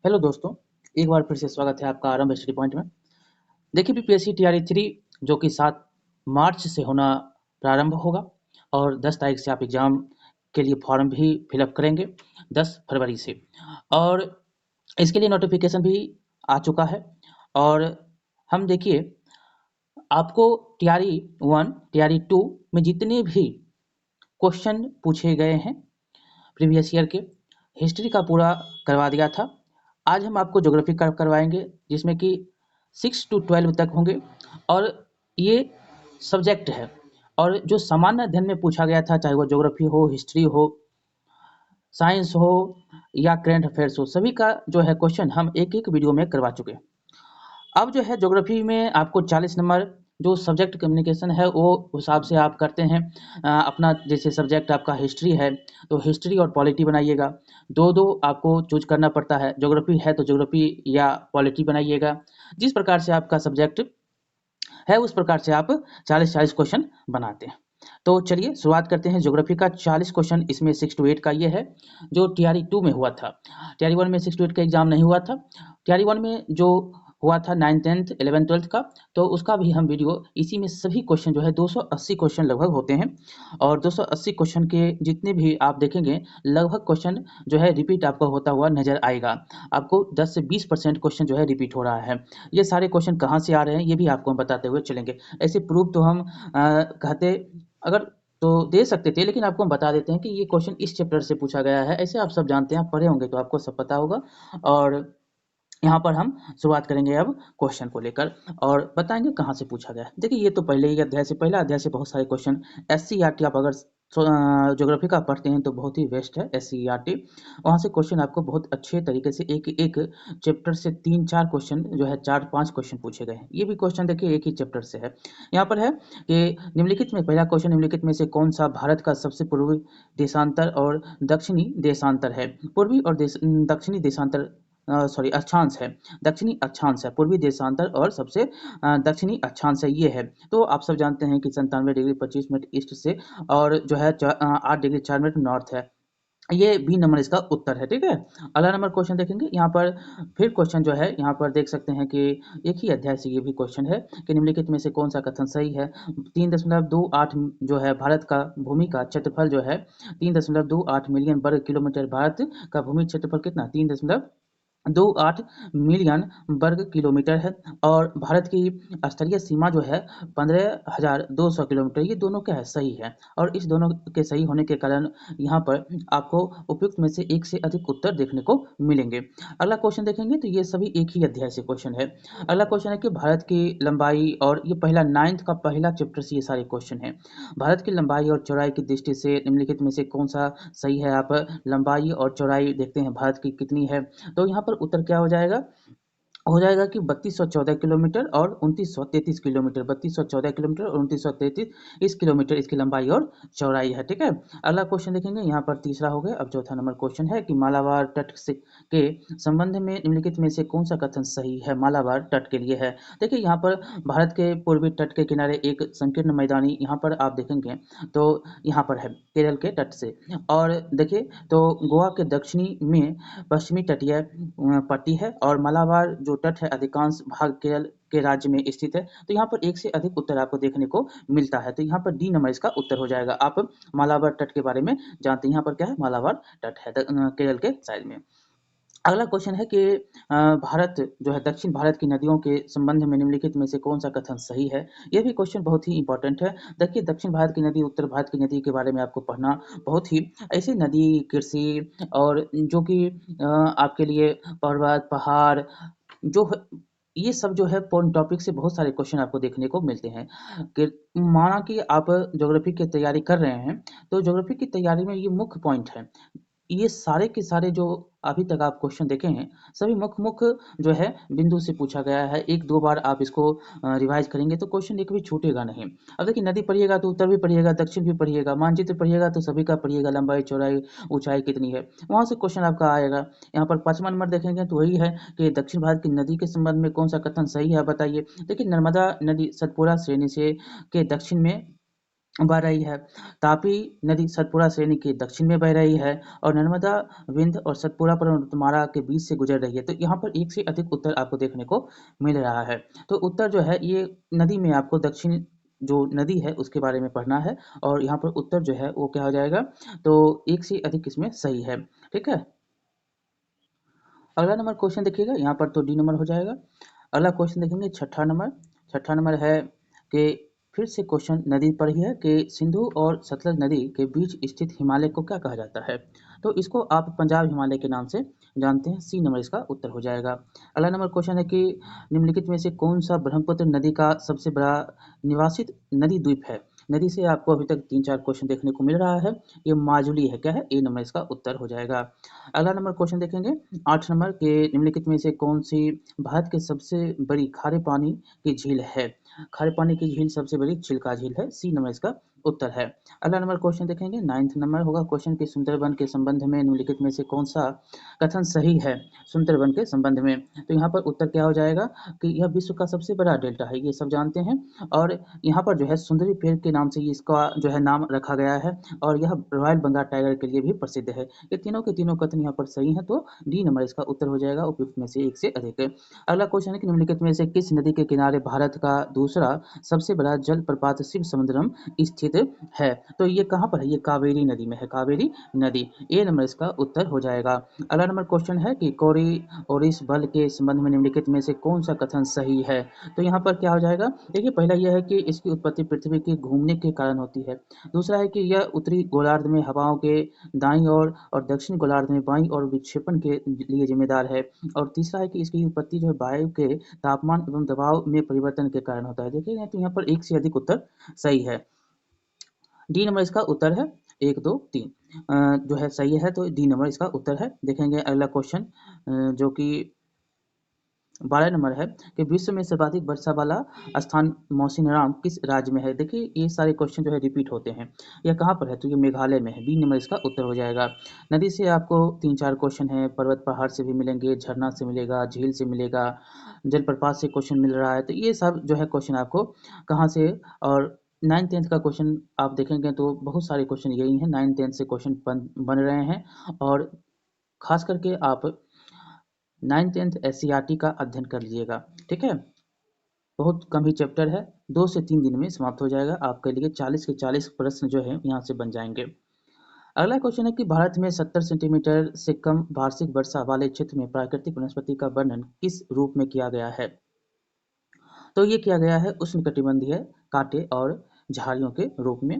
Hello दोस्तों, एक बार फिर से स्वागत है आपका आरंभ स्टडी पॉइंट में। देखिए बीपीएससी टीआरई 3 जो कि 7 मार्च से होना प्रारंभ होगा और 10 तारीख से आप एग्ज़ाम के लिए फॉर्म भी फिलअप करेंगे 10 फरवरी से। और इसके लिए नोटिफिकेशन भी आ चुका है। और हम देखिए आपको टीआरई 1, टीआरई 2 में जितने भी क्वेश्चन पूछे गए हैं प्रीवियस ईयर के, हिस्ट्री का पूरा करवा दिया था। आज हम आपको ज्योग्राफी का करवाएंगे जिसमें कि 6 to 12 तक होंगे और ये सब्जेक्ट है। और जो सामान्य अध्ययन में पूछा गया था, चाहे वो ज्योग्राफी हो, हिस्ट्री हो, साइंस हो या करंट अफेयर्स हो, सभी का जो है क्वेश्चन हम एक एक वीडियो में करवा चुके हैं। अब जो है ज्योग्राफी में आपको 40 नंबर जो सब्जेक्ट कम्युनिकेशन है वो हिसाब से आप करते हैं। अपना जैसे सब्जेक्ट आपका हिस्ट्री है तो हिस्ट्री और पॉलिटी बनाइएगा। दो दो आपको चूज करना पड़ता है, ज्योग्राफी है तो ज्योग्राफी या पॉलिटी बनाइएगा। जिस प्रकार से आपका सब्जेक्ट है उस प्रकार से आप 40-40 क्वेश्चन बनाते हैं। तो चलिए शुरुआत करते हैं। ज्योग्राफी का 40 क्वेश्चन, इसमें 6 to 8 का ये है जो टीआरई 2 में हुआ था। टीआरई 1 में 6 to 8 का एग्जाम नहीं हुआ था। टीआरई 1 में जो हुआ था 9th 10th 11th 12th का, तो उसका भी हम वीडियो, इसी में सभी क्वेश्चन जो है 280 क्वेश्चन लगभग होते हैं। और 280 क्वेश्चन के जितने भी आप देखेंगे लगभग क्वेश्चन जो है रिपीट आपको होता हुआ नजर आएगा। आपको 10 से 20% क्वेश्चन जो है रिपीट हो रहा है। ये सारे क्वेश्चन कहाँ से आ रहे हैं ये भी आपको हम बताते हुए चलेंगे। ऐसे प्रूफ तो हम कहते अगर तो दे सकते थे, लेकिन आपको हम बता देते हैं कि ये क्वेश्चन इस चैप्टर से पूछा गया है। ऐसे आप सब जानते हैं, आप पढ़े होंगे तो आपको सब पता होगा। और यहाँ पर हम शुरुआत करेंगे अब क्वेश्चन को लेकर और बताएंगे कहाँ से पूछा गया है। देखिए ये तो पहले ही अध्याय से, पहला अध्याय से बहुत सारे क्वेश्चन एससीईआरटी आप अगर ज्योग्राफी का पढ़ते हैं तो बहुत ही बेस्ट है एससीईआरटी। वहाँ से क्वेश्चन आपको बहुत अच्छे तरीके से एक एक चैप्टर से 3-4 क्वेश्चन जो है 4-5 क्वेश्चन पूछे गए हैं। ये भी क्वेश्चन देखिए एक ही चैप्टर से है। यहाँ पर है कि निम्नलिखित में पहला क्वेश्चन, निम्नलिखित में से कौन सा भारत का सबसे पूर्वी देशांतर और दक्षिणी देशांतर है? पूर्वी और दक्षिणी देशांतर सॉरी अक्षांश है, दक्षिणी अक्षांश है। पूर्वी देशांतर और सबसे दक्षिणी अक्षांश है, ये है। तो आप सब जानते हैं कि 97 डिग्री 25 मिनट ईस्ट से और जो है 8 डिग्री 4 मिनट नॉर्थ है। ये बी नंबर इसका उत्तर है। ठीक है, अगला नंबर क्वेश्चन देखेंगे। यहाँ पर फिर क्वेश्चन जो है यहाँ पर देख सकते हैं कि एक ही अध्याय से ये भी क्वेश्चन है कि निम्नलिखित में से कौन सा कथन सही है? 3.28 जो है भारत का भूमि का क्षेत्रफल जो है 3.28 मिलियन वर्ग किलोमीटर। भारत का भूमि क्षेत्रफल कितना? 3.28 मिलियन वर्ग किलोमीटर है। और भारत की स्तरीय सीमा जो है 15,200 किलोमीटर। ये दोनों क्या है? सही है। और इस दोनों के सही होने के कारण यहाँ पर आपको उपयुक्त में से एक से अधिक उत्तर देखने को मिलेंगे। अगला क्वेश्चन देखेंगे तो ये सभी एक ही अध्याय से क्वेश्चन है। अगला क्वेश्चन है कि भारत की लंबाई, और ये पहला 9th का पहला चैप्टर से ये सारे क्वेश्चन है। भारत की लंबाई और चौड़ाई की दृष्टि से निम्नलिखित में से कौन सा सही है? आप लंबाई और चौड़ाई देखते हैं भारत की कितनी है, तो यहाँ पर उत्तर क्या हो जाएगा कि 3214 किलोमीटर और 2933 किलोमीटर। 3214 किलोमीटर और 2933 किलोमीटर इसकी लंबाई और चौड़ाई है। ठीक है, अगला क्वेश्चन देखेंगे। यहाँ पर तीसरा हो गया। अब चौथा नंबर क्वेश्चन है कि मालाबार तट से के संबंध में निम्नलिखित में से कौन सा कथन सही है? मालाबार तट के लिए है। देखिए यहाँ पर भारत के पूर्वी तट के किनारे एक संकीर्ण मैदानी, यहाँ पर आप देखेंगे तो यहाँ पर है केरल के तट से। और देखिए तो गोवा के दक्षिणी में पश्चिमी तटीय पट्टी है और मालाबार जो तट है अधिकांश भाग केरल के राज्य में स्थित है। तो यहाँ पर एक से अधिक उत्तर आपको देखने को मिलता है। तो यहाँ पर डी नंबर इसका उत्तर हो जाएगा। आप मालाबार तट के बारे में जानते हैं, यहाँ पर क्या है? मालाबार तट है केरल के साइड में। अगला क्वेश्चन है कि भारत जो है दक्षिण भारत की नदियों के संबंध में निम्नलिखित में से कौन सा कथन सही है? यह भी क्वेश्चन बहुत ही इंपॉर्टेंट है। देखिए दक्षिण भारत की नदी, उत्तर भारत की नदी के बारे में आपको पढ़ना बहुत ही, ऐसी नदी, कृषि और जो कि आपके लिए पर्वत पहाड़ जो ये सब जो है टॉपिक से बहुत सारे क्वेश्चन आपको देखने को मिलते हैं। कि माना कि आप ज्योग्राफी की तैयारी कर रहे हैं तो ज्योग्राफी की तैयारी में ये मुख्य पॉइंट है। ये सारे के सारे जो अभी तक आप क्वेश्चन देखे हैं सभी मुख्य मुख्य जो है बिंदु से पूछा गया है। एक दो बार आप इसको रिवाइज करेंगे तो क्वेश्चन एक भी छूटेगा नहीं। अब देखिए नदी पढ़िएगा तो उत्तर भी पढ़िएगा, दक्षिण भी पढ़िएगा, मानचित्र पढ़िएगा तो सभी का पढ़िएगा, लंबाई चौड़ाई ऊंचाई कितनी है, वहां से क्वेश्चन आपका आएगा। यहाँ पर 5वां नंबर देखेंगे तो वही है कि दक्षिण भारत की नदी के संबंध में कौन सा कथन सही है बताइए। देखिए नर्मदा नदी सतपुरा श्रेणी से के दक्षिण में बह रही है। तापी नदी सतपुड़ा श्रेणी के दक्षिण में बह रही है और नर्मदा, विंध्य और सतपुड़ा पर्वतमाला के बीच से गुजर रही है। तो यहाँ पर एक से अधिक उत्तर आपको देखने को मिल रहा है। तो उत्तर जो है ये नदी में आपको दक्षिण जो नदी है उसके बारे में पढ़ना है और यहाँ पर उत्तर जो है वो क्या हो जाएगा, तो एक से अधिक इसमें सही है। ठीक है, अगला नंबर क्वेश्चन देखिएगा, यहाँ पर तो डी नंबर हो जाएगा। अगला क्वेश्चन देखेंगे छठा नंबर। छठा नंबर है कि फिर से क्वेश्चन नदी पर ही है कि सिंधु और सतलज नदी के बीच स्थित हिमालय को क्या कहा जाता है। तो इसको आप पंजाब हिमालय के नाम से जानते हैं। सी नंबर इसका उत्तर हो जाएगा। अगला नंबर क्वेश्चन है कि निम्नलिखित में से कौन सा ब्रह्मपुत्र नदी का सबसे बड़ा निवासित नदी द्वीप है। नदी से आपको अभी तक 3-4 क्वेश्चन देखने को मिल रहा है। ये माजुली है, क्या है, ए नंबर इसका उत्तर हो जाएगा। अगला नंबर क्वेश्चन देखेंगे 8 नंबर के निम्नलिखित में से कौन सी भारत की सबसे बड़ी खारे पानी की झील है। खारे पानी की झील सबसे बड़ी चिल्का झील है। सी नंबर इसका उत्तर है। अगला नंबर क्वेश्चन देखेंगे 9th नंबर होगा क्वेश्चन कि सुंदरबन के संबंध में निम्नलिखित में से कौन सा कथन सही है। सुंदरबन के संबंध में तो यहाँ पर उत्तर क्या हो जाएगा कि यह विश्व का सबसे बड़ा डेल्टा है, ये सब जानते हैं। और यहाँ पर जो है सुंदरी पेड़ के नाम से इसका जो है नाम रखा गया है और यह रॉयल बंगाल टाइगर के लिए भी प्रसिद्ध है। ये तीनों के तीनों कथन यहाँ पर सही है, तो डी नंबर इसका उत्तर हो जाएगा उपयुक्त में से एक से अधिक। अगला क्वेश्चन है कि निम्नलिखित में से किस नदी के किनारे भारत का दूसरा सबसे बड़ा जल प्रपात शिव समुद्रम स्थित है। तो ये कहाँ पर है, ये कावेरी नदी में है, कावेरी नदी। ए नंबर इसका उत्तर हो जाएगा। अगला नंबर क्वेश्चन है कि कोरी ओरिस बल के संबंध में निम्नलिखित में से कौन सा कथन सही है। तो यहाँ पर क्या हो जाएगा, देखिए पहला यह है कि इसकी उत्पत्ति पृथ्वी के घूमने के कारण होती है। दूसरा है कि यह उत्तरी गोलार्ध में हवाओं के दाईं ओर और दक्षिण गोलार्ध में बाईं ओर विक्षेपण के लिए जिम्मेदार है। और तीसरा है कि इसकी उत्पत्ति जो है वायु के तापमान एवं दबाव में परिवर्तन के कारण होता है। देखिए तो यहाँ पर एक से अधिक उत्तर सही है। डी नंबर इसका उत्तर है 1, 2, 3 जो है सही है, तो डी नंबर इसका उत्तर है। देखेंगे अगला क्वेश्चन जो कि 12 नंबर है कि विश्व में सर्वाधिक वर्षा वाला स्थान मौसिनराम किस राज्य में है। देखिए ये सारे क्वेश्चन जो है रिपीट होते हैं। यह कहाँ पर है, तो ये मेघालय में है। बी नंबर इसका उत्तर हो जाएगा। नदी से आपको 3-4 क्वेश्चन है, पर्वत पहाड़ से भी मिलेंगे, झरना से मिलेगा, झील से मिलेगा, जलप्रपात से क्वेश्चन मिल रहा है। तो ये सब जो है क्वेश्चन आपको कहाँ से, और 9th-10th का क्वेश्चन आप देखेंगे तो बहुत सारे क्वेश्चन यही हैं, 9th-10th से क्वेश्चन बन रहे हैं। और खास करके आप 9th-10th SCERT का अध्ययन कर लीजिएगा। ठीक है, बहुत कम ही चैप्टर है, 2 से 3 दिन में समाप्त हो जाएगा। आपके लिए 40 के 40 प्रश्न जो है यहाँ से बन जाएंगे। अगला क्वेश्चन है कि भारत में 70 सेंटीमीटर से कम वार्षिक वर्षा वाले क्षेत्र में प्राकृतिक वनस्पति का वर्णन किस रूप में किया गया है। तो ये किया गया है उष्णकटिबंधीय कांटे और झाड़ियों के रूप में।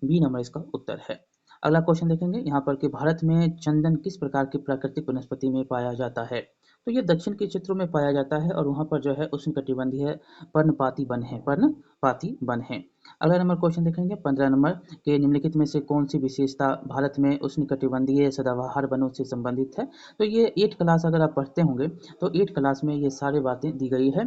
बी नंबर इसका उत्तर है। अगला क्वेश्चन देखेंगे यहाँ पर कि भारत में चंदन किस प्रकार की प्राकृतिक वनस्पति में पाया जाता है। तो ये दक्षिण के क्षेत्रों में पाया जाता है और वहाँ पर जो है उष्णकटिबंधीय पर्णपाती वन है, पर्णपाती वन है। अगला नंबर क्वेश्चन देखेंगे 15 नंबर के निम्नलिखित में से कौन सी विशेषता भारत में उष्णकटिबंधीय सदाबहार वनों से संबंधित है। तो ये 8 क्लास अगर आप पढ़ते होंगे तो 8 क्लास में ये सारी बातें दी गई है।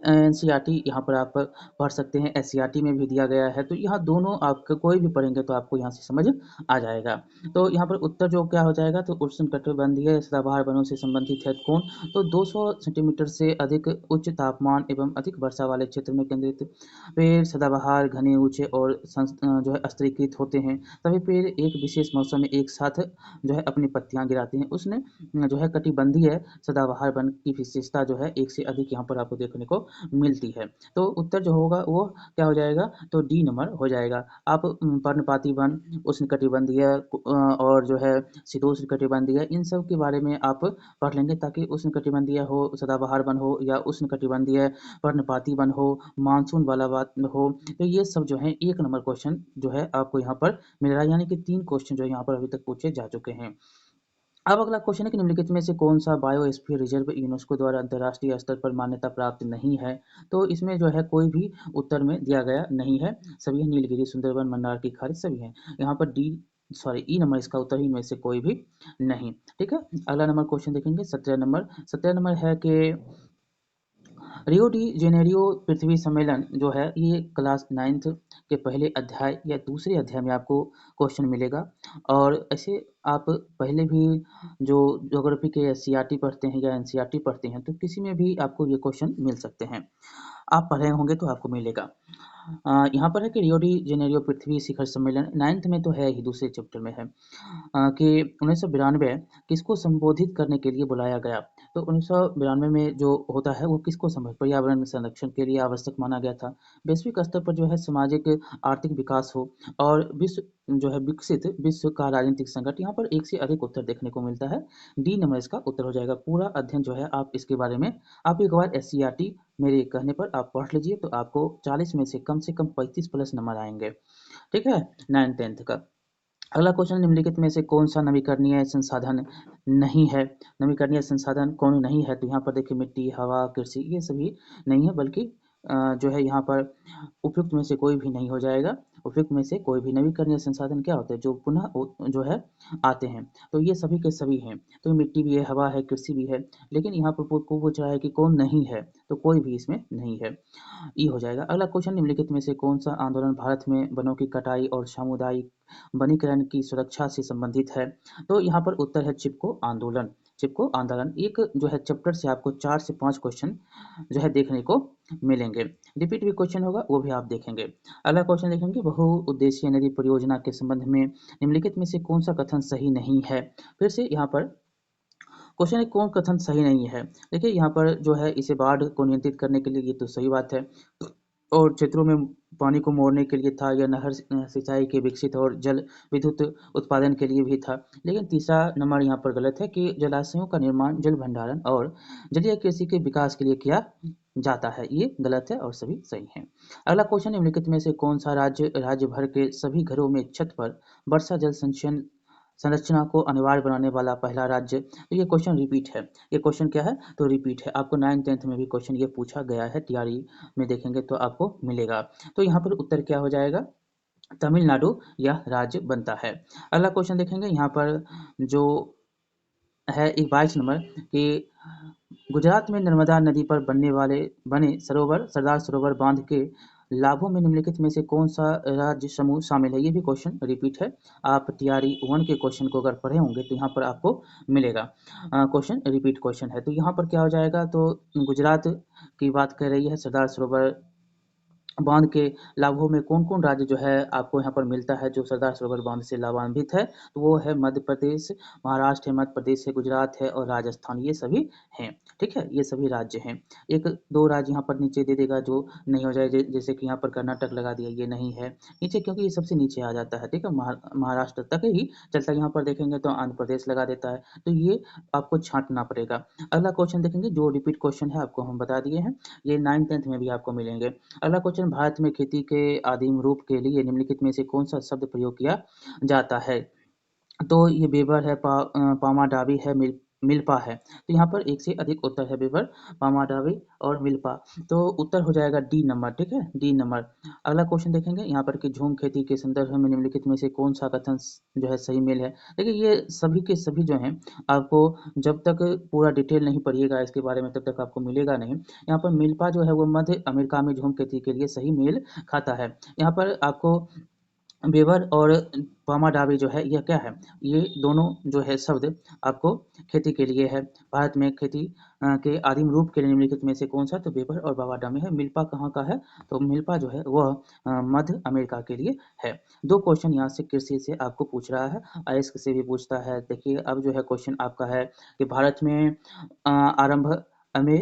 NCERT यहाँ पर आप पढ़ सकते हैं, SCERT में भी दिया गया है। तो यहाँ दोनों आप कोई भी पढ़ेंगे तो आपको यहाँ से समझ आ जाएगा। तो यहाँ पर उत्तर जो क्या हो जाएगा, तो उष्णकटिबंधीय सदाबहार वनों से संबंधित है कौन, तो 200 सेंटीमीटर से अधिक उच्च तापमान एवं अधिक वर्षा वाले क्षेत्र में केंद्रित पेड़ सदाबहार घने ऊंचे और जो है स्तरीकृत होते हैं। सभी पेड़ एक विशेष मौसम में एक साथ जो है अपनी पत्तियां गिराते हैं। उसने जो है कटिबंधीय सदाबहार वन की विशेषता जो है एक से अधिक यहाँ पर आपको देखने को मिलती है। तो उत्तर जो होगा वो क्या हो जाएगा, तो डी नंबर हो जाएगा। आप पर्णपाती वन, उष्णकटिबंधीय और जो है शीतोष्ण कटिबंधीय, इन सब के बारे में आप पढ़ लेंगे, ताकि उष्णकटिबंधीय हो, सदाबहार वन हो, या उष्णकटिबंधीय पर्णपाती वन हो, मानसून वाला वन हो, तो ये सब जो है 1 नंबर क्वेश्चन जो है आपको यहाँ पर मिल रहा है। यानी कि 3 क्वेश्चन जो यहाँ पर अभी तक पूछे जा चुके हैं। अब अगला क्वेश्चन है कि निम्नलिखित में से कौन सा बायोस्फीयर रिजर्व यूनेस्को द्वारा अंतर्राष्ट्रीय स्तर पर मान्यता प्राप्त नहीं है। तो इसमें जो है कोई भी उत्तर में दिया गया नहीं है। सभी है नीलगिरी, सुंदरबन, मंडार की खाड़ी, सभी हैं यहाँ पर। ई नंबर इसका उत्तर ही में से कोई भी नहीं। ठीक है, अगला नंबर क्वेश्चन देखेंगे 17 नंबर है कि रियो डी जेनेरियो पृथ्वी सम्मेलन जो है ये क्लास 9th के पहले अध्याय या दूसरे अध्याय में आपको क्वेश्चन मिलेगा। और ऐसे आप पहले भी जो ज्योग्राफी के SCERT पढ़ते हैं या NCERT पढ़ते हैं तो किसी में भी आपको ये क्वेश्चन मिल सकते हैं। आप पढ़े होंगे तो आपको मिलेगा। यहाँ पर है कि रियो डी जेनेरियो पृथ्वी शिखर सम्मेलन 9th में तो है ही, दूसरे चैप्टर में है कि 1992 किसको संबोधित करने के लिए बुलाया गया। तो 1992 में जो होता है वो किसको पर्यावरण संरक्षण के लिए आवश्यक माना गया था। वैश्विक स्तर पर जो है सामाजिक आर्थिक विकास हो और विश्व जो है विकसित विश्व का राजनीतिक संकट। यहाँ पर एक से अधिक उत्तर देखने को मिलता है। डी नंबर इसका उत्तर हो जाएगा। पूरा अध्ययन जो है आप इसके बारे में आप एक बार SCERT मेरे कहने पर आप पढ़ लीजिए, तो आपको 40 में से कम 35 प्लस नंबर आएंगे। ठीक है, 9th 10th का। अगला क्वेश्चन, निम्नलिखित में से कौन सा नवीकरणीय संसाधन नहीं है। नवीकरणीय संसाधन कौन नहीं है, तो यहाँ पर देखिए मिट्टी, हवा, कृषि, ये सभी नहीं है, बल्कि जो है यहाँ पर उपयुक्त में से कोई भी नहीं हो जाएगा। उपयुक्त में से कोई भी। नवीकरणीय संसाधन क्या होते हैं, जो पुनः जो है आते हैं, तो ये सभी के सभी हैं। तो मिट्टी भी है, हवा है, कृषि भी है, लेकिन यहाँ पर पूछ रहा है कि कौन नहीं है, तो कोई भी इसमें नहीं है। ई हो जाएगा। अगला क्वेश्चन, निम्नलिखित में से कौन सा आंदोलन भारत में वनों की कटाई और सामुदायिक वनीकरण की सुरक्षा से संबंधित है। तो यहाँ पर उत्तर है चिपको आंदोलन। चिपको आंदोलन। एक जो है चैप्टर से आपको 4 से 5 क्वेश्चन जो है देखने को मिलेंगे। रिपीट भी क्वेश्चन होगा, वो भी आप देखेंगे। अगला क्वेश्चन देखेंगे, बहुउद्देशीय नदी परियोजना के संबंध में निम्नलिखित में से कौन सा कथन सही नहीं है। फिर से यहाँ पर क्वेश्चन है, कौन कथन सही नहीं है। देखिए यहाँ पर जो है इसे बाढ़ को नियंत्रित करने के लिए, ये तो सही बात है, और क्षेत्रों में पानी को मोड़ने के लिए था, या नहर सिंचाई के विकसित और जल विद्युत उत्पादन के लिए भी था। लेकिन तीसरा नंबर यहाँ पर गलत है कि जलाशयों का निर्माण जल भंडारण और जलीय कृषि के विकास के लिए किया जाता है। ये गलत है और सभी सही है। अगला क्वेश्चन, निम्नलिखित में से कौन सा राज्य भर के सभी घरों में छत पर वर्षा जल संचयन संरचना को अनिवार्य बनाने वाला पहला राज्य। तो ये क्वेश्चन रिपीट है। ये क्वेश्चन क्या है, तो रिपीट है। आपको 9th 10th में भी क्वेश्चन ये पूछा गया है, तैयारी में देखेंगे तो आपको मिलेगा। तो यहाँ पर उत्तर क्या हो जाएगा, तमिलनाडु यह राज्य बनता है। अगला क्वेश्चन देखेंगे, यहाँ पर जो है एक 22 नंबर कि गुजरात में नर्मदा नदी पर बने सरोवर सरदार सरोवर बांध के लाभों में निम्नलिखित में से कौन सा राज्य समूह शामिल है। ये भी क्वेश्चन रिपीट है। आप तैयारी 1 के क्वेश्चन को अगर पढ़े होंगे तो यहाँ पर आपको मिलेगा। क्वेश्चन रिपीट क्वेश्चन है, तो यहाँ पर क्या हो जाएगा, तो गुजरात की बात कर रही है, सरदार सरोवर बांध के लाभों में कौन कौन राज्य जो है आपको यहाँ पर मिलता है, जो सरदार सरोवर बांध से लाभान्वित है, तो वो है मध्य प्रदेश, महाराष्ट्र है, मध्य प्रदेश है, गुजरात है और राजस्थान, ये सभी हैं। ठीक है, ये सभी राज्य हैं। एक दो राज्य यहाँ पर नीचे दे देगा जो नहीं हो जाए, जैसे कि यहाँ पर कर्नाटक लगा दिया, ये नहीं है नीचे, क्योंकि ये सबसे नीचे आ जाता है। ठीक है, महाराष्ट्र तक ही चलता है। यहाँ पर देखेंगे तो आंध्र प्रदेश लगा देता है, तो ये आपको छांटना पड़ेगा। अगला क्वेश्चन देखेंगे, जो रिपीट क्वेश्चन है आपको हम बता दिए हैं, ये 9th 10th में भी आपको मिलेंगे। अगला क्वेश्चन, भारत में खेती के आदिम रूप के लिए निम्नलिखित में से कौन सा शब्द प्रयोग किया जाता है। तो ये बेबर है, पामाडावी है, मिल्पा है। तो यहाँ पर एक से अधिक उत्तर है, बेबर, पामाडावी और मिल्पा। तो उत्तर हो जाएगा डी नंबर। ठीक है, डी नंबर। अगला क्वेश्चन देखेंगे, यहाँ पर कि झूम खेती के संदर्भ में निम्नलिखित में से कौन सा कथन जो है सही मेल है। देखिए ये सभी के सभी जो हैं, आपको जब तक पूरा डिटेल नहीं पढ़िएगा इसके बारे में, तब तक आपको मिलेगा नहीं। यहाँ पर मिल्पा जो है वो मध्य अमेरिका में झूम खेती के लिए सही मेल खाता है। यहाँ पर आपको बेबर और पामाडावी जो है यह क्या है, ये दोनों जो है शब्द आपको खेती के लिए है। भारत में खेती के आदिम रूप के लिए निम्नलिखित में से कौन सा, तो बेबर और पामाडावी है। मिल्पा कहाँ का है, तो मिल्पा जो है वह मध्य अमेरिका के लिए है। 2 क्वेश्चन यहाँ से कृषि से आपको पूछ रहा है, IAS से भी पूछता है। देखिए अब जो है क्वेश्चन आपका है कि भारत में आरंभ अमे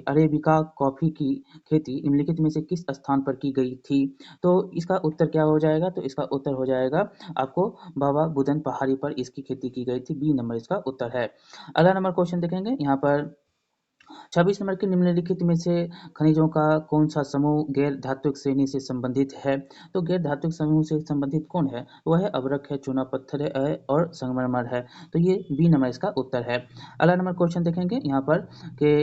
अरेबिका कॉफी की खेती निम्नलिखित में से किस स्थान पर की गई थी। तो इसका उत्तर क्या हो जाएगा, तो इसका उत्तर हो जाएगा आपको बाबा बुदन पहाड़ी पर इसकी खेती की गई थी। बी नंबर इसका उत्तर है। अगला नंबर क्वेश्चन देखेंगे, यहाँ पर 26 नंबर के निम्नलिखित में से खनिजों का कौन सा समूह गैर धात्विक श्रेणी से संबंधित है। तो गैर धात्विक समूह से संबंधित कौन है, वह है अभ्रक है, चूना पत्थर है और संगमरमर है। तो ये बी नंबर इसका उत्तर है। अगला नंबर क्वेश्चन देखेंगे, यहाँ पर के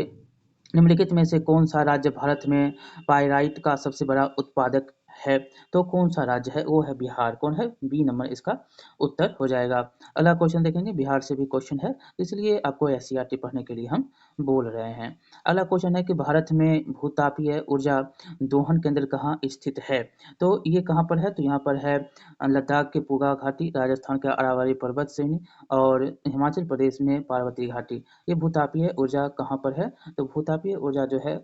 निम्नलिखित में से कौन सा राज्य भारत में पाइराइट का सबसे बड़ा उत्पादक है। तो कौन सा राज्य है, वो है बिहार। कौन है, बी नंबर इसका उत्तर हो जाएगा। अगला क्वेश्चन देखेंगे, बिहार से भी क्वेश्चन है, इसलिए आपको SCERT पढ़ने के लिए हम बोल रहे हैं। अगला क्वेश्चन है कि भारत में भूतापीय ऊर्जा दोहन केंद्र कहाँ स्थित है। तो ये कहाँ पर है, तो यहाँ पर है लद्दाख के पूगा घाटी, राजस्थान के अरावली पर्वत श्रेणी और हिमाचल प्रदेश में पार्वती घाटी। ये भूतापीय ऊर्जा कहाँ पर है, तो भूतापीय ऊर्जा जो है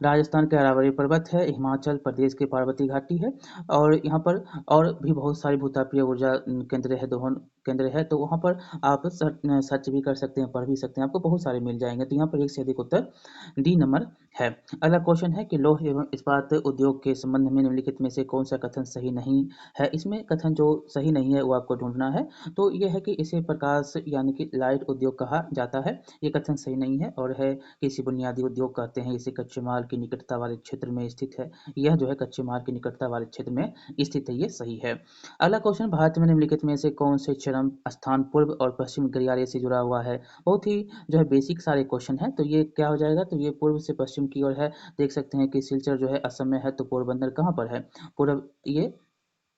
राजस्थान के अरावली पर्वत है, हिमाचल प्रदेश के पार्वती घाटी है, और यहाँ पर और भी बहुत सारी भूतापीय ऊर्जा केंद्र है, दोहन केंद्र है, तो वहाँ पर आप सर्च भी कर सकते हैं, पढ़ भी सकते हैं, आपको बहुत सारे मिल जाएंगे। तो यहाँ पर एक से अधिक उत्तर डी नंबर है। अगला क्वेश्चन है कि लौह एवं इस्पात उद्योग के संबंध में निम्नलिखित में से कौन सा कथन सही नहीं है। इसमें कथन जो सही नहीं है वो आपको ढूंढना है। तो ये है कि इसे प्रकाश यानी कि लाइट उद्योग कहा जाता है, ये कथन सही नहीं है, और है कि इसे बुनियादी उद्योग कहते हैं, इसे कच्चे माल की निकटता वाले क्षेत्र में स्थित है। यह जो है कच्चे माल की निकटता वाले क्षेत्र में स्थित है, ये सही है। अगला क्वेश्चन, भारत में निम्नलिखित में से कौन से चरम स्थान पूर्व और पश्चिम गलियारे से जुड़ा हुआ है। बहुत ही जो है बेसिक सारे क्वेश्चन है। तो ये क्या हो जाएगा, तो ये पूर्व से पश्चिम की ओर है। देख सकते हैं कि सिलचर जो है असम में है, तो पोरबंदर कहाँ पर है, पूर्व, ये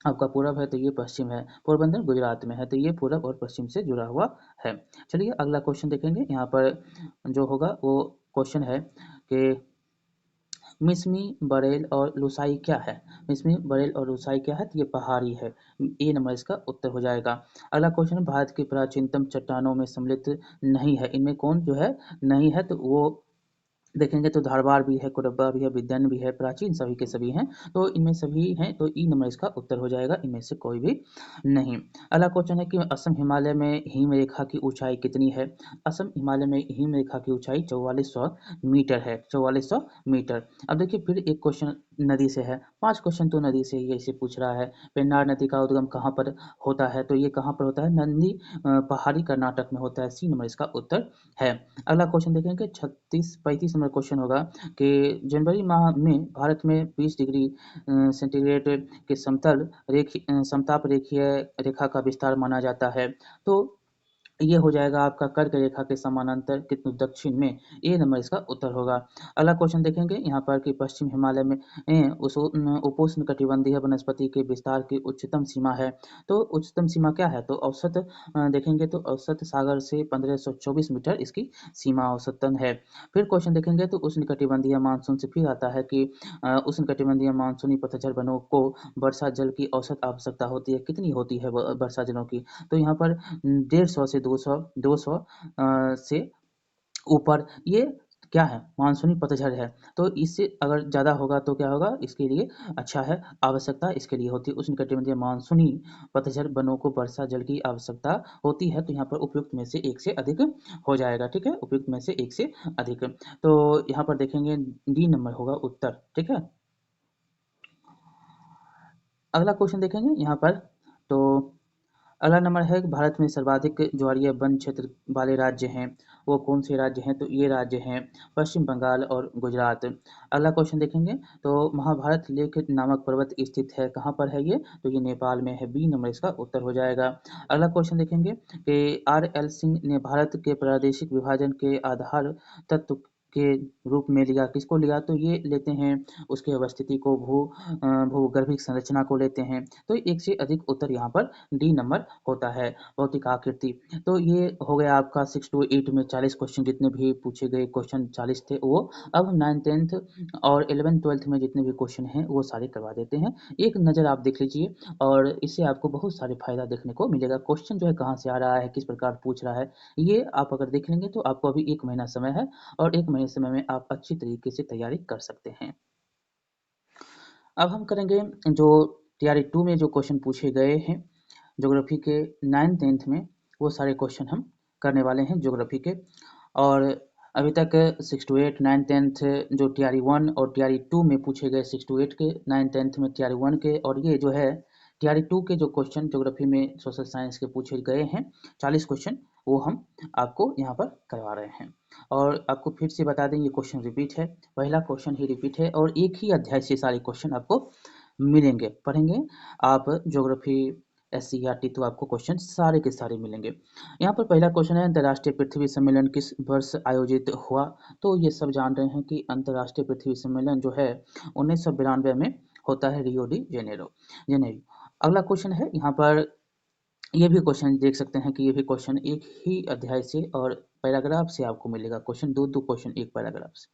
आपका पूरब है, तो ये पश्चिम है। पोरबंदर गुजरात में है, तो ये पूरब और पश्चिम से जुड़ा हुआ है। चलिए अगला क्वेश्चन देखेंगे। यहाँ पर जो होगा वो क्वेश्चन है कि मिसमी बरेल और लुसाई क्या है। मिसमी बरेल और लुसाई क्या है, तो ये पहाड़ी है। ए नंबर इसका उत्तर हो जाएगा। अगला क्वेश्चन, भारत की प्राचीनतम चट्टानों में सम्मिलित नहीं है, इनमें कौन जो है नहीं है, तो वो देखेंगे तो धारवाड़ भी है, कोडब्बा भी है, विद्यान भी है, प्राचीन सभी के सभी हैं, तो इनमें सभी हैं, तो ई नंबर इसका उत्तर हो जाएगा, इनमें से कोई भी नहीं। अगला क्वेश्चन है कि असम हिमालय में हिम रेखा की ऊंचाई कितनी है। असम हिमालय में हिम रेखा की ऊंचाई 4400 मीटर है, 4400 मीटर। अब देखिए फिर एक क्वेश्चन नदी से है, 5 क्वेश्चन तो नदी से ही इसे पूछ रहा है। पेन्नार नदी का उद्गम कहाँ पर होता है, तो ये कहाँ पर होता है, नंदी पहाड़ी कर्नाटक में होता है, सी नंबर इसका उत्तर है। अगला क्वेश्चन देखेंगे 35 नंबर क्वेश्चन होगा कि जनवरी माह में भारत में 20 डिग्री सेंटीग्रेड के समताप रेखीय रेखा का विस्तार माना जाता है। तो ये हो जाएगा आपका कर्क रेखा के समानांतर कितने दक्षिण में, ए नंबर इसका उत्तर होगा। अगला क्वेश्चन देखेंगे यहाँ पर कि पश्चिम हिमालय में उपोष्ण कटिबंधीय वनस्पति के विस्तार की उच्चतम सीमा है। तो उच्चतम सीमा क्या है, तो औसत देखेंगे तो औसत सागर से 1524 मीटर इसकी सीमा औसतन है। फिर क्वेश्चन देखेंगे तो उष्ण कटिबंधीय मानसून से फिर आता है कि उष्ण कटिबंधीय मानसूनी पतझड़ वनों को वर्षा जल की औसत आवश्यकता होती है, कितनी होती है वर्षा जलों की, तो यहाँ पर 150 से 200 से ऊपर, ये क्या है, मानसूनी पतझड़ है। तो इससे अगर ज़्यादा होगा तो क्या होगा, इसके लिए अच्छा है, आवश्यकता इसके लिए होती है। उष्णकटिबंधीय मानसूनी पतझड़ वनों को वर्षा जल की आवश्यकता होती है, तो यहाँ पर उपयुक्त में से एक से अधिक हो जाएगा, ठीक है, उपयुक्त में से एक से अधिक। तो यहाँ पर देखेंगे डी नंबर होगा उत्तर, ठीक है। अगला क्वेश्चन देखेंगे यहाँ पर, तो अगला नंबर है कि भारत में सर्वाधिक ज्वारीय वन क्षेत्र वाले राज्य हैं, वो कौन से राज्य हैं, तो ये राज्य हैं पश्चिम बंगाल और गुजरात। अगला क्वेश्चन देखेंगे तो महाभारत लेख नामक पर्वत स्थित है, कहाँ पर है ये, तो ये नेपाल में है, बी नंबर इसका उत्तर हो जाएगा। अगला क्वेश्चन देखेंगे कि आर एल सिंह ने भारत के प्रादेशिक विभाजन के आधार तत्व के रूप में लिया, किसको लिया, तो ये लेते हैं उसके अवस्थिति को, भूगर्भिक संरचना को लेते हैं। तो एक से अधिक उत्तर यहाँ पर डी नंबर होता है, भौतिक आकृति। तो ये हो गया आपका 6 to 8 में 40 क्वेश्चन, जितने भी पूछे गए क्वेश्चन 40 थे वो। अब 9th 10th और 11th 12th में जितने भी क्वेश्चन हैं वो सारे करवा देते हैं। एक नज़र आप देख लीजिए, और इससे आपको बहुत सारे फायदा देखने को मिलेगा। क्वेश्चन जो है कहाँ से आ रहा है, किस प्रकार पूछ रहा है, ये आप अगर देख लेंगे तो आपको अभी 1 महीना समय है, और 1 महीने समय में आप अच्छी तरीके से तैयारी कर सकते हैं। अब हम करेंगे जो तैयारी 2 में जो क्वेश्चन पूछे गए हैं ज्योग्राफी के 9th 10th में, वो सारे क्वेश्चन हम करने वाले हैं ज्योग्राफी के। और अभी तक 6 to 8 9th 10th जो टीआरई 1 और टीआरई 2 में पूछे गए 6 to 8 के, 9th 10th में टीआरई 1 के, और ये जो है टीआरई 2 के जो क्वेश्चन ज्योग्राफी में सोशल साइंस के पूछे गए हैं 40 क्वेश्चन, वो हम आपको यहाँ पर करवा रहे हैं। और आपको फिर से बता दें ये क्वेश्चन रिपीट है, पहला क्वेश्चन ही रिपीट है, और एक ही अध्याय से सारे क्वेश्चन आपको मिलेंगे, पढ़ेंगे आप ज्योग्राफी SCERT तो आपको क्वेश्चन सारे के सारे मिलेंगे। यहाँ पर पहला क्वेश्चन है अंतर्राष्ट्रीय पृथ्वी सम्मेलन किस वर्ष आयोजित हुआ, तो ये सब जान रहे हैं कि अंतर्राष्ट्रीय पृथ्वी सम्मेलन जो है 1992 में होता है, रियो डी जेनेरो। अगला क्वेश्चन है यहाँ पर, ये भी क्वेश्चन देख सकते हैं कि ये भी क्वेश्चन एक ही अध्याय से और पैराग्राफ से आपको मिलेगा, क्वेश्चन दो क्वेश्चन एक पैराग्राफ से।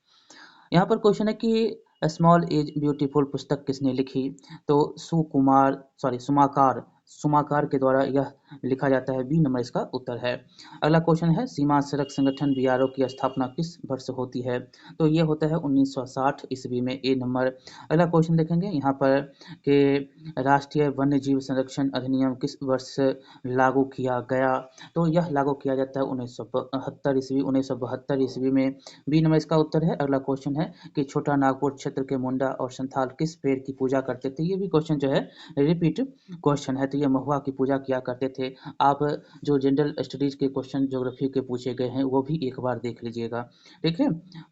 यहाँ पर क्वेश्चन है कि स्मॉल एज ब्यूटीफुल पुस्तक किसने लिखी, तो सुमाकार सुमाकार के द्वारा यह लिखा जाता है। बी नंबर इसका उत्तर है। अगला क्वेश्चन है सीमा सड़क संगठन बीआरओ की स्थापना किस वर्ष होती है? तो ये होता है 1960 ईस्वी में। ए नंबर। अगला क्वेश्चन देखेंगे यहाँ पर कि राष्ट्रीय वन्य जीव संरक्षण अधिनियम किस वर्ष लागू किया गया? तो यह लागू किया जाता है 1972 ईस्वी में। बी नंबर इसका उत्तर है। अगला क्वेश्चन है कि छोटा नागपुर क्षेत्र के मुंडा और संथाल किस पेड़ की पूजा करते थे? ये भी क्वेश्चन जो है रिपीट क्वेश्चन है, तो ये महुआ की पूजा किया करते थे। आप जो जनरल स्टडीज के क्वेश्चन ज्योग्राफी के पूछे गए हैं वो भी एक बार देख लीजिएगा, ठीक है।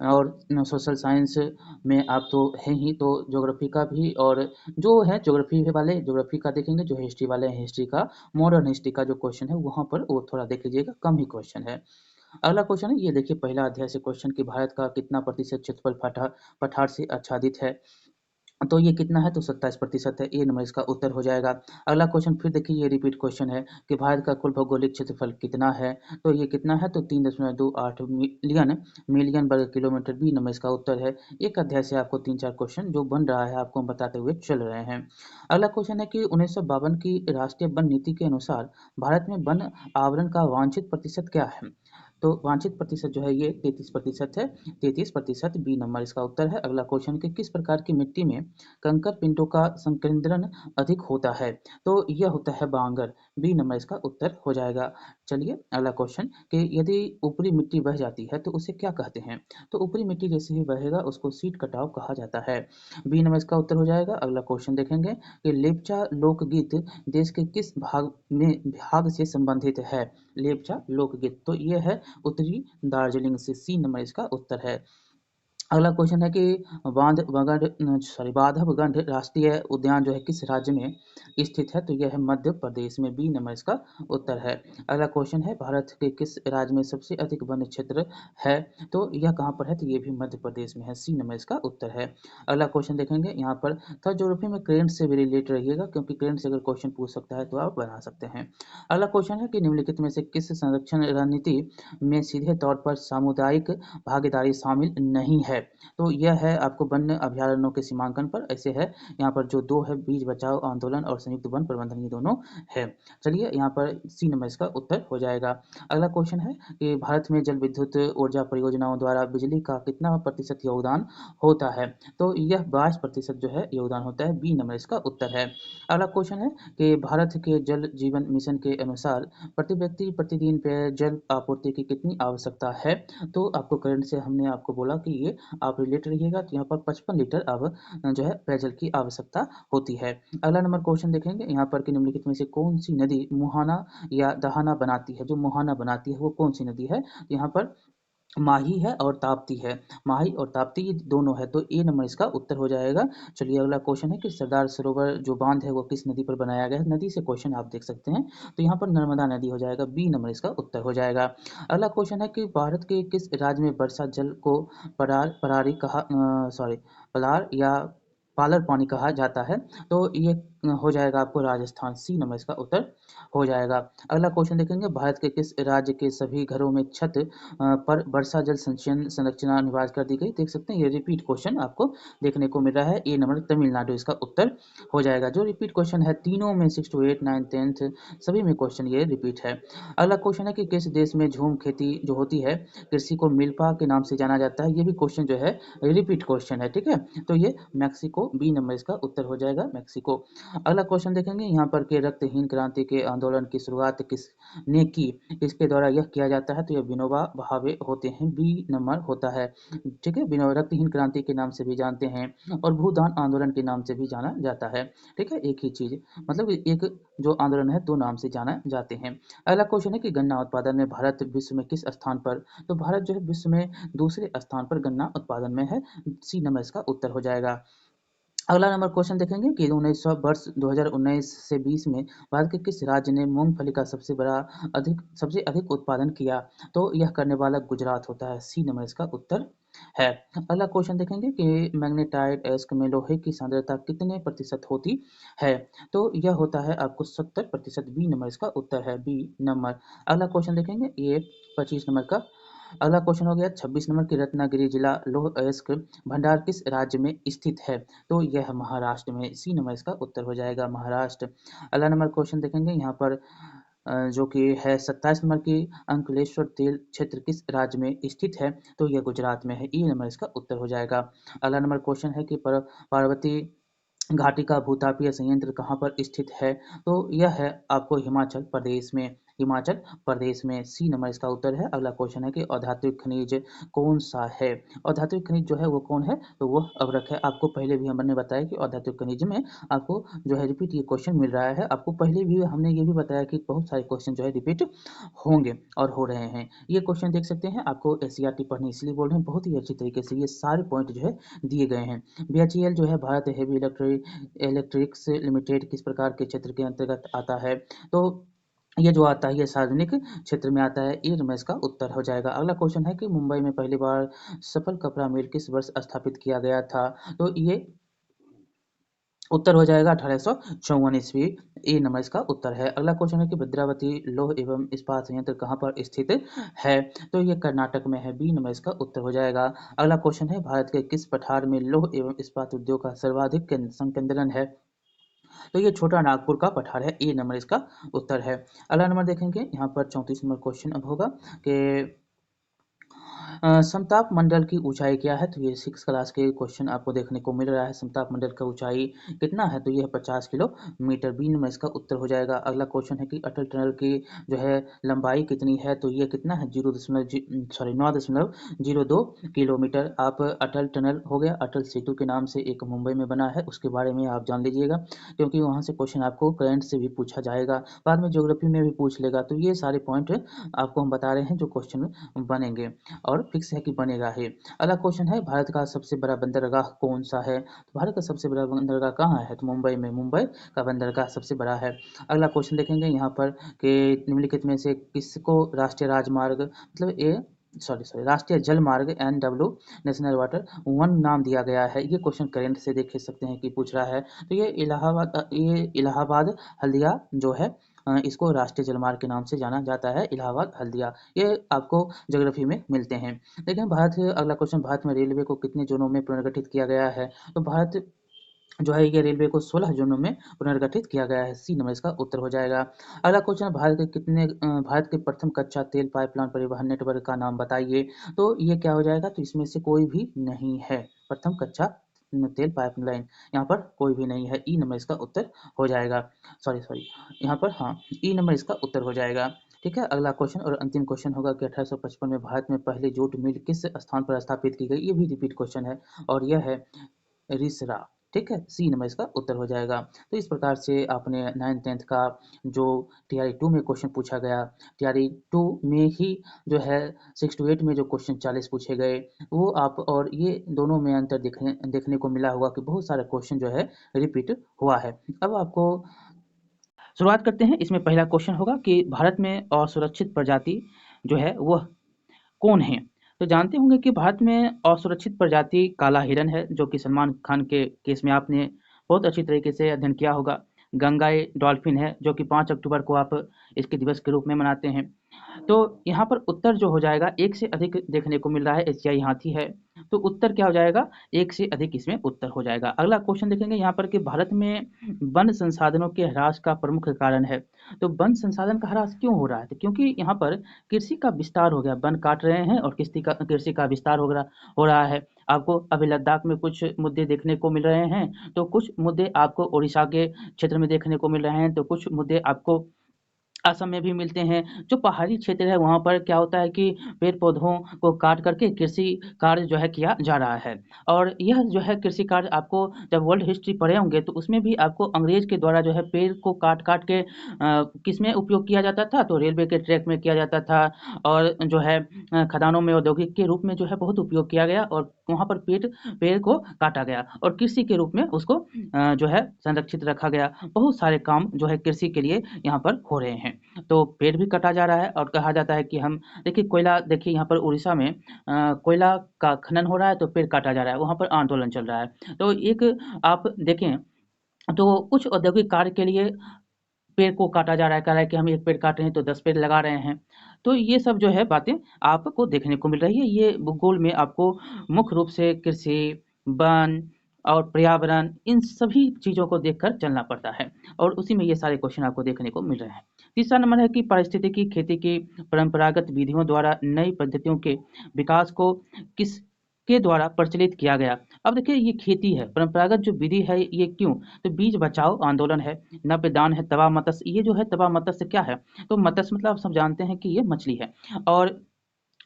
और सोशल साइंस में आप तो हैं ही, तो ज्योग्राफी का भी, और जो है ज्योग्राफी वाले ज्योग्राफी का देखेंगे, जो हिस्ट्री वाले हैं हिस्ट्री का, मॉडर्न हिस्ट्री का जो क्वेश्चन है वहाँ पर वो थोड़ा देख लीजिएगा, कम ही क्वेश्चन है। अगला क्वेश्चन है, ये देखिए पहला अध्याय से क्वेश्चन कि भारत का कितना प्रतिशत क्षेत्रफल पठार से आच्छादित है? तो ये कितना है? तो 27% है। ए नंबर इसका उत्तर हो जाएगा। अगला क्वेश्चन फिर देखिए, ये रिपीट क्वेश्चन है कि भारत का कुल भौगोलिक क्षेत्रफल कितना है? तो ये कितना है? तो 3.28 मिलियन वर्ग किलोमीटर। बी नंबर इसका उत्तर है। एक अध्याय से आपको 3-4 क्वेश्चन जो बन रहा है आपको हम बताते हुए चल रहे हैं। अगला क्वेश्चन है कि 1952 की राष्ट्रीय वन नीति के अनुसार भारत में वन आवरण का वांछित प्रतिशत क्या है? तो वांछित प्रतिशत जो है ये 33% है। 33%। बी नंबर इसका उत्तर है। अगला क्वेश्चन कि किस प्रकार की मिट्टी में कंकर पिंडों का संकेंद्रण अधिक होता है? तो यह होता है बांगर। बी नंबर इसका उत्तर हो जाएगा। चलिए अगला क्वेश्चन कि यदि ऊपरी मिट्टी बह जाती है तो उसे क्या कहते हैं? तो ऊपरी मिट्टी जैसे ही बहेगा उसको सीट कटाव कहा जाता है। बी नंबर इसका उत्तर हो जाएगा। अगला क्वेश्चन देखेंगे कि लेप्चा लोकगीत देश के किस भाग से संबंधित है? लेप्चा लोकगीत, तो ये है उत्तरी दार्जिलिंग से। सी नंबर इसका उत्तर है। अगला क्वेश्चन है कि बांधवगढ़ राष्ट्रीय उद्यान जो है किस राज्य में स्थित है? तो यह है मध्य प्रदेश में। बी नंबर इसका उत्तर है। अगला क्वेश्चन है भारत के किस राज्य में सबसे अधिक वन क्षेत्र है? तो यह कहाँ पर है? तो ये भी मध्य प्रदेश में है। सी नंबर इसका उत्तर है। अगला क्वेश्चन देखेंगे यहाँ पर, थोड़ा ज्योग्राफी में करेंट से भी रिलेट रहिएगा क्योंकि करेंट से अगर क्वेश्चन पूछ सकता है तो आप बना सकते हैं। अगला क्वेश्चन है कि निम्नलिखित में से किस संरक्षण रणनीति में सीधे तौर पर सामुदायिक भागीदारी शामिल नहीं है? तो यह है आपको वन्य अभयारण्यों के सीमांकन पर। ऐसे है यहाँ पर जो दो है, बीज बचाओ आंदोलन और संयुक्त वन प्रबंधन, ये दोनों है। चलिए यहाँ पर सी नंबर इसका उत्तर हो जाएगा। अगला क्वेश्चन है कि भारत में जल विद्युत ऊर्जा परियोजनाओं द्वारा बिजली का कितना प्रतिशत योगदान होता है? तो यह 22% जो है योगदान होता है। बी नंबर इसका उत्तर है। अगला क्वेश्चन है कि भारत के जल जीवन मिशन के अनुसार प्रति व्यक्ति प्रतिदिन पेयजल आपूर्ति की कितनी आवश्यकता है? तो आपको करंट से हमने आपको बोला कि ये आप रिलेट रहिएगा, तो यहाँ पर 55 लीटर अब जो है पेयजल की आवश्यकता होती है। अगला नंबर क्वेश्चन देखेंगे यहाँ पर कि निम्नलिखित में से कौन सी नदी मुहाना या दहाना बनाती है? जो मुहाना बनाती है वो कौन सी नदी है? यहाँ पर माही है और ताप्ती है। माही और ताप्ती ये दोनों है, तो ए नंबर इसका उत्तर हो जाएगा। चलिए अगला क्वेश्चन है कि सरदार सरोवर जो बांध है वो किस नदी पर बनाया गया है? नदी से क्वेश्चन आप देख सकते हैं, तो यहाँ पर नर्मदा नदी हो जाएगा। बी नंबर इसका उत्तर हो जाएगा। अगला क्वेश्चन है कि भारत के किस राज्य में वर्षा जल को परार या पालर पानी कहा जाता है? तो ये हो जाएगा आपको राजस्थान। सी नंबर इसका उत्तर हो जाएगा। अगला क्वेश्चन देखेंगे भारत के किस राज्य के सभी घरों में छत पर वर्षा जल संचयन संरचना अनिवार्य कर दी गई? देख सकते हैं ये रिपीट क्वेश्चन आपको देखने को मिल रहा है। ए नंबर तमिलनाडु इसका उत्तर हो जाएगा। जो रिपीट क्वेश्चन है तीनों में 6 to 8, 9, 10 सभी में क्वेश्चन ये रिपीट है। अगला क्वेश्चन है कि किस देश में झूम खेती जो होती है कृषि को मिल्पा के नाम से जाना जाता है? ये भी क्वेश्चन जो है रिपीट क्वेश्चन है, ठीक है। तो ये मैक्सिको। बी नंबर इसका उत्तर हो जाएगा, मैक्सिको। अगला क्वेश्चन देखेंगे यहाँ पर कि रक्तहीन क्रांति के आंदोलन की शुरुआत किसने की? इसके द्वारा यह किया जाता है, तो यह विनोबा भावे होते हैं। बी नंबर होता है, ठीक है। रक्तहीन क्रांति के नाम से भी जानते हैं और भूदान आंदोलन के नाम से भी जाना जाता है, ठीक है। एक ही चीज, मतलब एक जो आंदोलन है दो नाम से जाना जाते हैं। अगला क्वेश्चन है कि गन्ना उत्पादन में भारत विश्व में किस स्थान पर? तो भारत जो है विश्व में दूसरे स्थान पर गन्ना उत्पादन में है। सी नंबर इसका उत्तर हो जाएगा। अगला नंबर क्वेश्चन देखेंगे कि 1900 वर्ष 2019 से 20 में भारत के किस राज्य ने मूंगफली का सबसे अधिक उत्पादन किया? तो यह करने वाला गुजरात होता है। सी नंबर इसका उत्तर है। अगला क्वेश्चन देखेंगे कि मैग्नेटाइट अयस्क में लोहे की सांद्रता कितने प्रतिशत होती है? तो यह होता है आपको 70%। बी नंबर इसका उत्तर है। B number. अगला क्वेश्चन देखेंगे ये 25 नंबर का अगला क्वेश्चन हो गया 26 नंबर की रत्नागिरी जिला लौह अयस्क भंडार किस राज्य में स्थित है? तो यह महाराष्ट्र में, सी नंबर इसका उत्तर हो जाएगा महाराष्ट्र। अगला नंबर क्वेश्चन देखेंगे यहाँ पर जो कि है 27 नंबर की अंकलेश्वर तेल क्षेत्र किस राज्य में स्थित है? तो यह गुजरात में है, ई नंबर इसका उत्तर हो जाएगा। अगला नंबर क्वेश्चन है कि पार्वती घाटी का भूतापीय संयंत्र कहाँ पर स्थित है? तो यह है आपको हिमाचल प्रदेश में, हिमाचल प्रदेश में, सी नंबर इसका उत्तर है। अगला क्वेश्चन है कि अधात्विक खनिज कौन सा है? अधात्विक खनिज जो है वो कौन है? तो वो अवरक है। आपको पहले भी हमने बताया कि अधात्विक खनिज में आपको जो है रिपीट ये क्वेश्चन मिल रहा है। आपको पहले भी हमने ये भी बताया कि बहुत सारे क्वेश्चन जो है रिपीट होंगे और हो रहे हैं। ये क्वेश्चन देख सकते हैं, आपको एससीईआरटी पढ़ने इसलिए बोल रहे हैं, बहुत ही अच्छी तरीके से ये सारे पॉइंट जो है दिए गए हैं। बीएचईएल जो है भारत हेवी इलेक्ट्रिक्स लिमिटेड किस प्रकार के क्षेत्र के अंतर्गत आता है? तो ये जो आता है ये सार्वजनिक क्षेत्र में आता है, ये में इसका उत्तर हो जाएगा। अगला क्वेश्चन है कि मुंबई में पहली बार सफल कपड़ा मिल किस वर्ष स्थापित किया गया था? तो ये उत्तर हो जाएगा 1854 ईस्वी, ए नंबर इसका उत्तर है। अगला क्वेश्चन है कि भद्रावती लौह एवं इस्पात संयंत्र कहाँ पर स्थित है? तो ये कर्नाटक में है, बी नंबर इसका उत्तर हो जाएगा। अगला क्वेश्चन है भारत के किस पठार में लौह एवं इस्पात उद्योग का सर्वाधिक संकेंद्रण है? तो ये छोटा नागपुर का पठार है, ए नंबर इसका उत्तर है। अगला नंबर देखेंगे यहाँ पर 34 नंबर क्वेश्चन अब होगा कि समताप मंडल की ऊंचाई क्या है? तो ये 6 क्लास के क्वेश्चन आपको देखने को मिल रहा है। समताप मंडल का ऊंचाई कितना है? तो ये है 50 किलोमीटर, बी में इसका उत्तर हो जाएगा। अगला क्वेश्चन है कि अटल टनल की जो है लंबाई कितनी है? तो ये कितना है? 9.02 किलोमीटर। आप अटल टनल हो गया, अटल सेतु के नाम से एक मुंबई में बना है, उसके बारे में आप जान लीजिएगा, क्योंकि वहाँ से क्वेश्चन आपको करंट से भी पूछा जाएगा, बाद में ज्योग्राफी में भी पूछ लेगा। तो ये सारे पॉइंट आपको हम बता रहे हैं जो क्वेश्चन बनेंगे और फिक्स है कि बनेगा ही। अगला क्वेश्चन है भारत का सबसे बड़ा बंदरगाह कौन सा है? तो भारत का सबसे बड़ा बंदरगाह कहाँ है? तो मुंबई में, मुंबई का बंदरगाह सबसे बड़ा है। अगला क्वेश्चन देखेंगे यहाँ पर कि निम्नलिखित में से किसको राष्ट्रीय राजमार्ग मतलब राष्ट्रीय जल मार्ग NW नेशनल वाटर वन नाम दिया गया है? ये क्वेश्चन करेंट से देख सकते हैं कि पूछ रहा है। तो ये इलाहाबाद हल्दिया जो है इसको राष्ट्रीय जलमार्ग के नाम से जाना जाता है, इलाहाबाद हल्दिया। ये आपको ज्योग्राफी में मिलते हैं। लेकिन अगला क्वेश्चन, भारत में रेलवे को कितने जोनों में पुनर्गठित किया गया है? तो भारत जो है ये रेलवे को 16 जोनों में पुनर्गठित किया गया है, सी नंबर इसका उत्तर हो जाएगा। अगला क्वेश्चन, भारत के प्रथम कच्चा तेल पाइपलाइन परिवहन नेटवर्क का नाम बताइए? तो ये क्या हो जाएगा? तो इसमें से कोई भी नहीं है, प्रथम कच्चा तेल पाइपलाइन यहाँ पर कोई भी नहीं है, ई नंबर इसका उत्तर हो जाएगा। सॉरी यहाँ पर हाँ, ई नंबर इसका उत्तर हो जाएगा। ठीक है, अगला क्वेश्चन और अंतिम क्वेश्चन होगा कि 1855 में भारत में पहली जूट मिल किस स्थान पर स्थापित की गई? ये भी रिपीट क्वेश्चन है और यह है रिसरा। ठीक है, सी नंबर इसका उत्तर हो जाएगा। तो इस प्रकार से आपने 9th-10th का जो टीआरई 2 में क्वेश्चन पूछा गया, टीआरई 2 में ही जो है 6 to 8 में जो क्वेश्चन 40 पूछे गए वो आप, और ये दोनों में अंतर देखने को मिला होगा कि बहुत सारा क्वेश्चन जो है रिपीट हुआ है। अब आपको शुरुआत करते हैं। इसमें पहला क्वेश्चन होगा कि भारत में असुरक्षित प्रजाति जो है वह कौन है? तो जानते होंगे कि भारत में असुरक्षित प्रजाति काला हिरन है, जो कि सलमान खान के केस में आपने बहुत अच्छी तरीके से अध्ययन किया होगा। गंगाई डॉल्फिन है, जो कि 5 अक्टूबर को आप इसके दिवस के रूप में मनाते हैं। तो यहाँ पर उत्तर जो हो जाएगा, एक से अधिक देखने को मिल रहा है, एशियाई हाथी है। तो उत्तर क्या हो जाएगा? एक से अधिक इसमें उत्तर हो जाएगा। अगला क्वेश्चन देखेंगे यहाँ पर कि भारत में वन संसाधनों के ह्रास का प्रमुख कारण है। तो वन संसाधन का ह्रास क्यों हो रहा है? तो क्योंकि यहाँ पर कृषि का विस्तार हो गया, वन काट रहे हैं और कृषि का विस्तार हो रहा है। आपको अभी लद्दाख में कुछ मुद्दे देखने को मिल रहे हैं, तो कुछ मुद्दे आपको उड़ीसा के क्षेत्र में देखने को मिल रहे हैं, तो कुछ मुद्दे आपको असम में भी मिलते हैं। जो पहाड़ी क्षेत्र है वहाँ पर क्या होता है कि पेड़ पौधों को काट करके कृषि कार्य जो है किया जा रहा है। और यह जो है कृषि कार्य आपको जब वर्ल्ड हिस्ट्री पढ़े होंगे तो उसमें भी आपको अंग्रेज के द्वारा जो है पेड़ को काट काट के किस में उपयोग किया जाता था? तो रेलवे के ट्रैक में किया जाता था, और जो है खदानों में औद्योगिक के रूप में जो है बहुत उपयोग किया गया, और वहाँ पर पेड़ को काटा गया और कृषि के रूप में उसको जो है संरक्षित रखा गया। बहुत सारे काम जो है कृषि के लिए यहाँ पर हो रहे हैं। तो पेड़ भी काटा जा रहा है, और कहा जाता है कि हम देखिए कोयला, देखिए यहाँ पर उड़ीसा में कोयला का खनन हो रहा है तो पेड़ काटा जा रहा है, वहाँ पर आंदोलन चल रहा है। तो एक आप देखें तो कुछ औद्योगिक कार्य के लिए पेड़ को काटा जा रहा है, कह रहा है कि हम 1 पेड़ काट रहे हैं तो 10 पेड़ लगा रहे हैं। तो ये सब जो है बातें आपको देखने को मिल रही है। ये भूगोल में आपको मुख्य रूप से कृषि, वन और पर्यावरण इन सभी चीज़ों को देखकर चलना पड़ता है और उसी में ये सारे क्वेश्चन आपको देखने को मिल रहे हैं। तीसरा नंबर है कि पारिस्थितिकी खेती की परंपरागत विधियों द्वारा नई पद्धतियों के विकास को किसके द्वारा प्रचलित किया गया? अब देखिए ये खेती है, परंपरागत जो विधि है ये क्यों? तो बीज बचाओ आंदोलन है, नव्यदान है, तवा मत्स्य। ये जो है तवा मत्स्य क्या है? तो मत्स्य मतलब आप सब जानते हैं कि ये मछली है और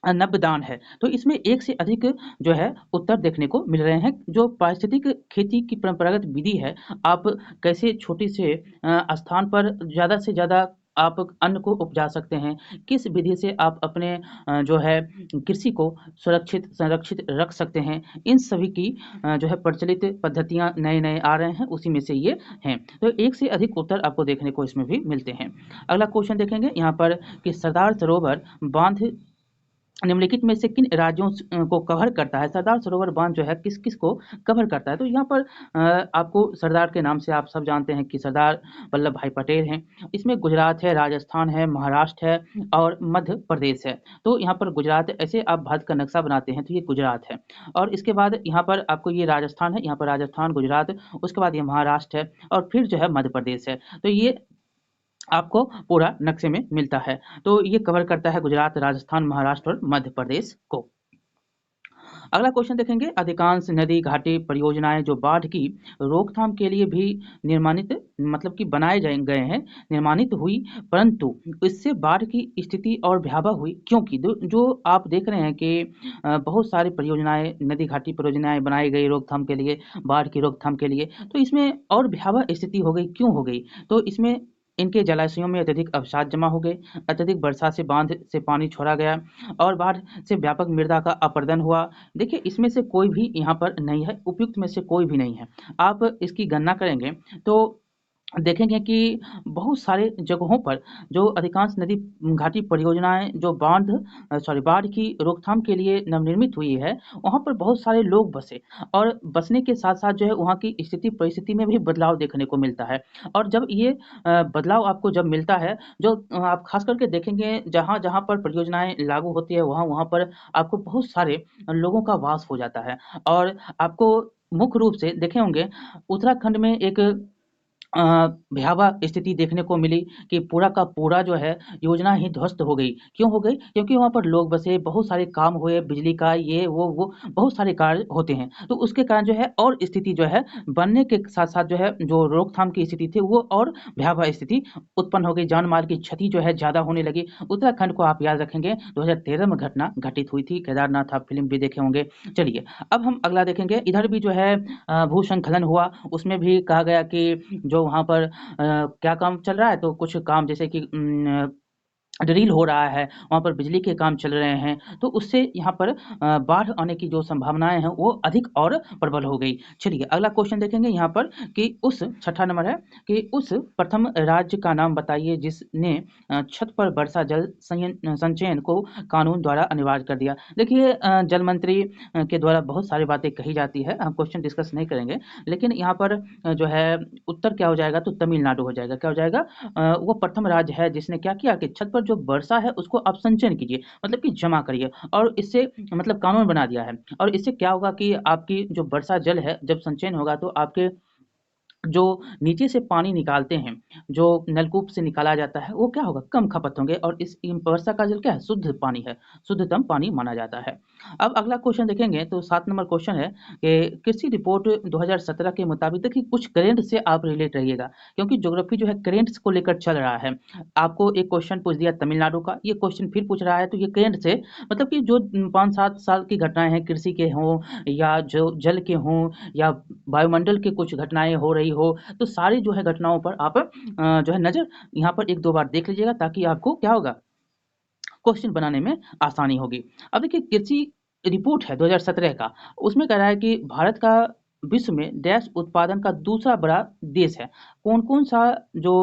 नव्यदान है। तो इसमें एक से अधिक जो है उत्तर देखने को मिल रहे हैं। जो पारिस्थितिक खेती की परंपरागत विधि है, आप कैसे छोटी से स्थान पर ज़्यादा से ज़्यादा आप अन्न को उपजा सकते हैं, किस विधि से आप अपने जो है कृषि को सुरक्षित संरक्षित रख सकते हैं, इन सभी की जो है प्रचलित पद्धतियाँ नए-नए आ रहे हैं, उसी में से ये हैं। तो एक से अधिक उत्तर आपको देखने को इसमें भी मिलते हैं। अगला क्वेश्चन देखेंगे यहाँ पर कि सरदार सरोवर बांध निम्नलिखित में से किन राज्यों को कवर करता है? सरदार सरोवर बांध जो है किस-किस को कवर करता है? तो यहाँ पर आपको सरदार के नाम से आप सब जानते हैं कि सरदार वल्लभ भाई पटेल हैं। इसमें गुजरात है, राजस्थान है, महाराष्ट्र है और मध्य प्रदेश है। तो यहाँ पर गुजरात ऐसे आप भारत का नक्शा बनाते हैं तो ये गुजरात है और इसके बाद यहाँ पर आपको ये राजस्थान है, यहाँ पर राजस्थान, गुजरात, उसके बाद ये महाराष्ट्र है और फिर जो है मध्य प्रदेश है। तो ये आपको पूरा नक्शे में मिलता है। तो ये कवर करता है गुजरात, राजस्थान, महाराष्ट्र और मध्य प्रदेश को। अगला क्वेश्चन देखेंगे, अधिकांश नदी घाटी परियोजनाएं जो बाढ़ की रोकथाम के लिए भी निर्माणित मतलब कि बनाए गए हैं, निर्माणित हुई, परंतु इससे बाढ़ की स्थिति और भयावह हुई क्योंकि जो आप देख रहे हैं कि बहुत सारी परियोजनाएं नदी घाटी परियोजनाएं बनाई गई रोकथाम के लिए, बाढ़ की रोकथाम के लिए, तो इसमें और भयावह स्थिति हो गई, क्यों हो गई? तो इसमें इनके जलाशयों में अत्यधिक अवसाद जमा हो गए, अत्यधिक वर्षा से बांध से पानी छोड़ा गया और बाढ़ से व्यापक मृदा का अपरदन हुआ। देखिए इसमें से कोई भी यहाँ पर नहीं है, उपयुक्त में से कोई भी नहीं है। आप इसकी गणना करेंगे तो देखेंगे कि बहुत सारे जगहों पर जो अधिकांश नदी घाटी परियोजनाएं जो बाढ़ की रोकथाम के लिए नवनिर्मित हुई है, वहाँ पर बहुत सारे लोग बसे और बसने के साथ साथ जो है वहाँ की स्थिति परिस्थिति में भी बदलाव देखने को मिलता है। और जब ये बदलाव आपको जब मिलता है, जो आप खास करके देखेंगे जहाँ जहाँ पर परियोजनाएं लागू होती है वहाँ वहाँ पर आपको बहुत सारे लोगों का वास हो जाता है। और आपको मुख्य रूप से देखे होंगे उत्तराखंड में एक अ, भयावह स्थिति देखने को मिली कि पूरा का पूरा जो है योजना ही ध्वस्त हो गई। क्यों हो गई? क्योंकि वहाँ पर लोग बसे, बहुत सारे काम हुए, बिजली का ये वो बहुत सारे कार्य होते हैं। तो उसके कारण जो है और स्थिति जो है बनने के साथ-साथ जो है जो रोकथाम की स्थिति थी वो और भयावह स्थिति उत्पन्न हो गई, जान-माल की क्षति जो है ज़्यादा होने लगी। उत्तराखंड को आप याद रखेंगे 2013 में घटना घटित हुई थी, केदारनाथ आप फ़िल्म भी देखे होंगे। चलिए, अब हम अगला देखेंगे, इधर भी जो है भूस्खलन हुआ, उसमें भी कहा गया कि जो वहाँ पर क्या काम चल रहा है तो कुछ काम जैसे कि ड्रिल हो रहा है, वहाँ पर बिजली के काम चल रहे हैं, तो उससे यहाँ पर बाढ़ आने की जो संभावनाएँ हैं वो अधिक और प्रबल हो गई। चलिए अगला क्वेश्चन देखेंगे यहाँ पर कि उस छठा नंबर है कि उस प्रथम राज्य का नाम बताइए जिसने छत पर वर्षा जल संचयन को कानून द्वारा अनिवार्य कर दिया। देखिए जल मंत्री के द्वारा बहुत सारी बातें कही जाती है, हम क्वेश्चन डिस्कस नहीं करेंगे, लेकिन यहाँ पर जो है उत्तर क्या हो जाएगा तो तमिलनाडु हो जाएगा। क्या हो जाएगा? वो प्रथम राज्य है जिसने क्या किया कि छत पर जो वर्षा है उसको आप संचयन कीजिए, मतलब कि जमा करिए और इससे मतलब कानून बना दिया है। और इससे क्या होगा कि आपकी जो वर्षा जल है जब संचयन होगा तो आपके जो नीचे से पानी निकालते हैं, जो नलकूप से निकाला जाता है, वो क्या होगा? कम खपत होंगे और इस वर्षा का जल क्या है? शुद्ध पानी है, शुद्धतम पानी माना जाता है। अब अगला क्वेश्चन देखेंगे तो 7 नंबर क्वेश्चन है कि कृषि रिपोर्ट 2017 के मुताबिक देखिए कुछ करंट से आप रिलेट रहिएगा, क्योंकि ज्योग्राफी जो है करंट्स को लेकर चल रहा है। आपको एक क्वेश्चन पूछ दिया तमिलनाडु का, ये क्वेश्चन फिर पूछ रहा है तो ये करंट से मतलब कि जो 5-7 साल की घटनाएँ हैं कृषि के हों या जो जल के हों या वायुमंडल की कुछ घटनाएँ हो रही हो, तो सारी जो है घटनाओं पर आप जो है नज़र यहाँ पर 1-2 बार देख लीजिएगा ताकि आपको क्या होगा? क्वेश्चन बनाने में आसानी होगी। अब देखिए कृषि रिपोर्ट है 2017 का, उसमें कह रहा है कि भारत का विश्व में डैश उत्पादन का दूसरा बड़ा देश है। कौन-कौन सा जो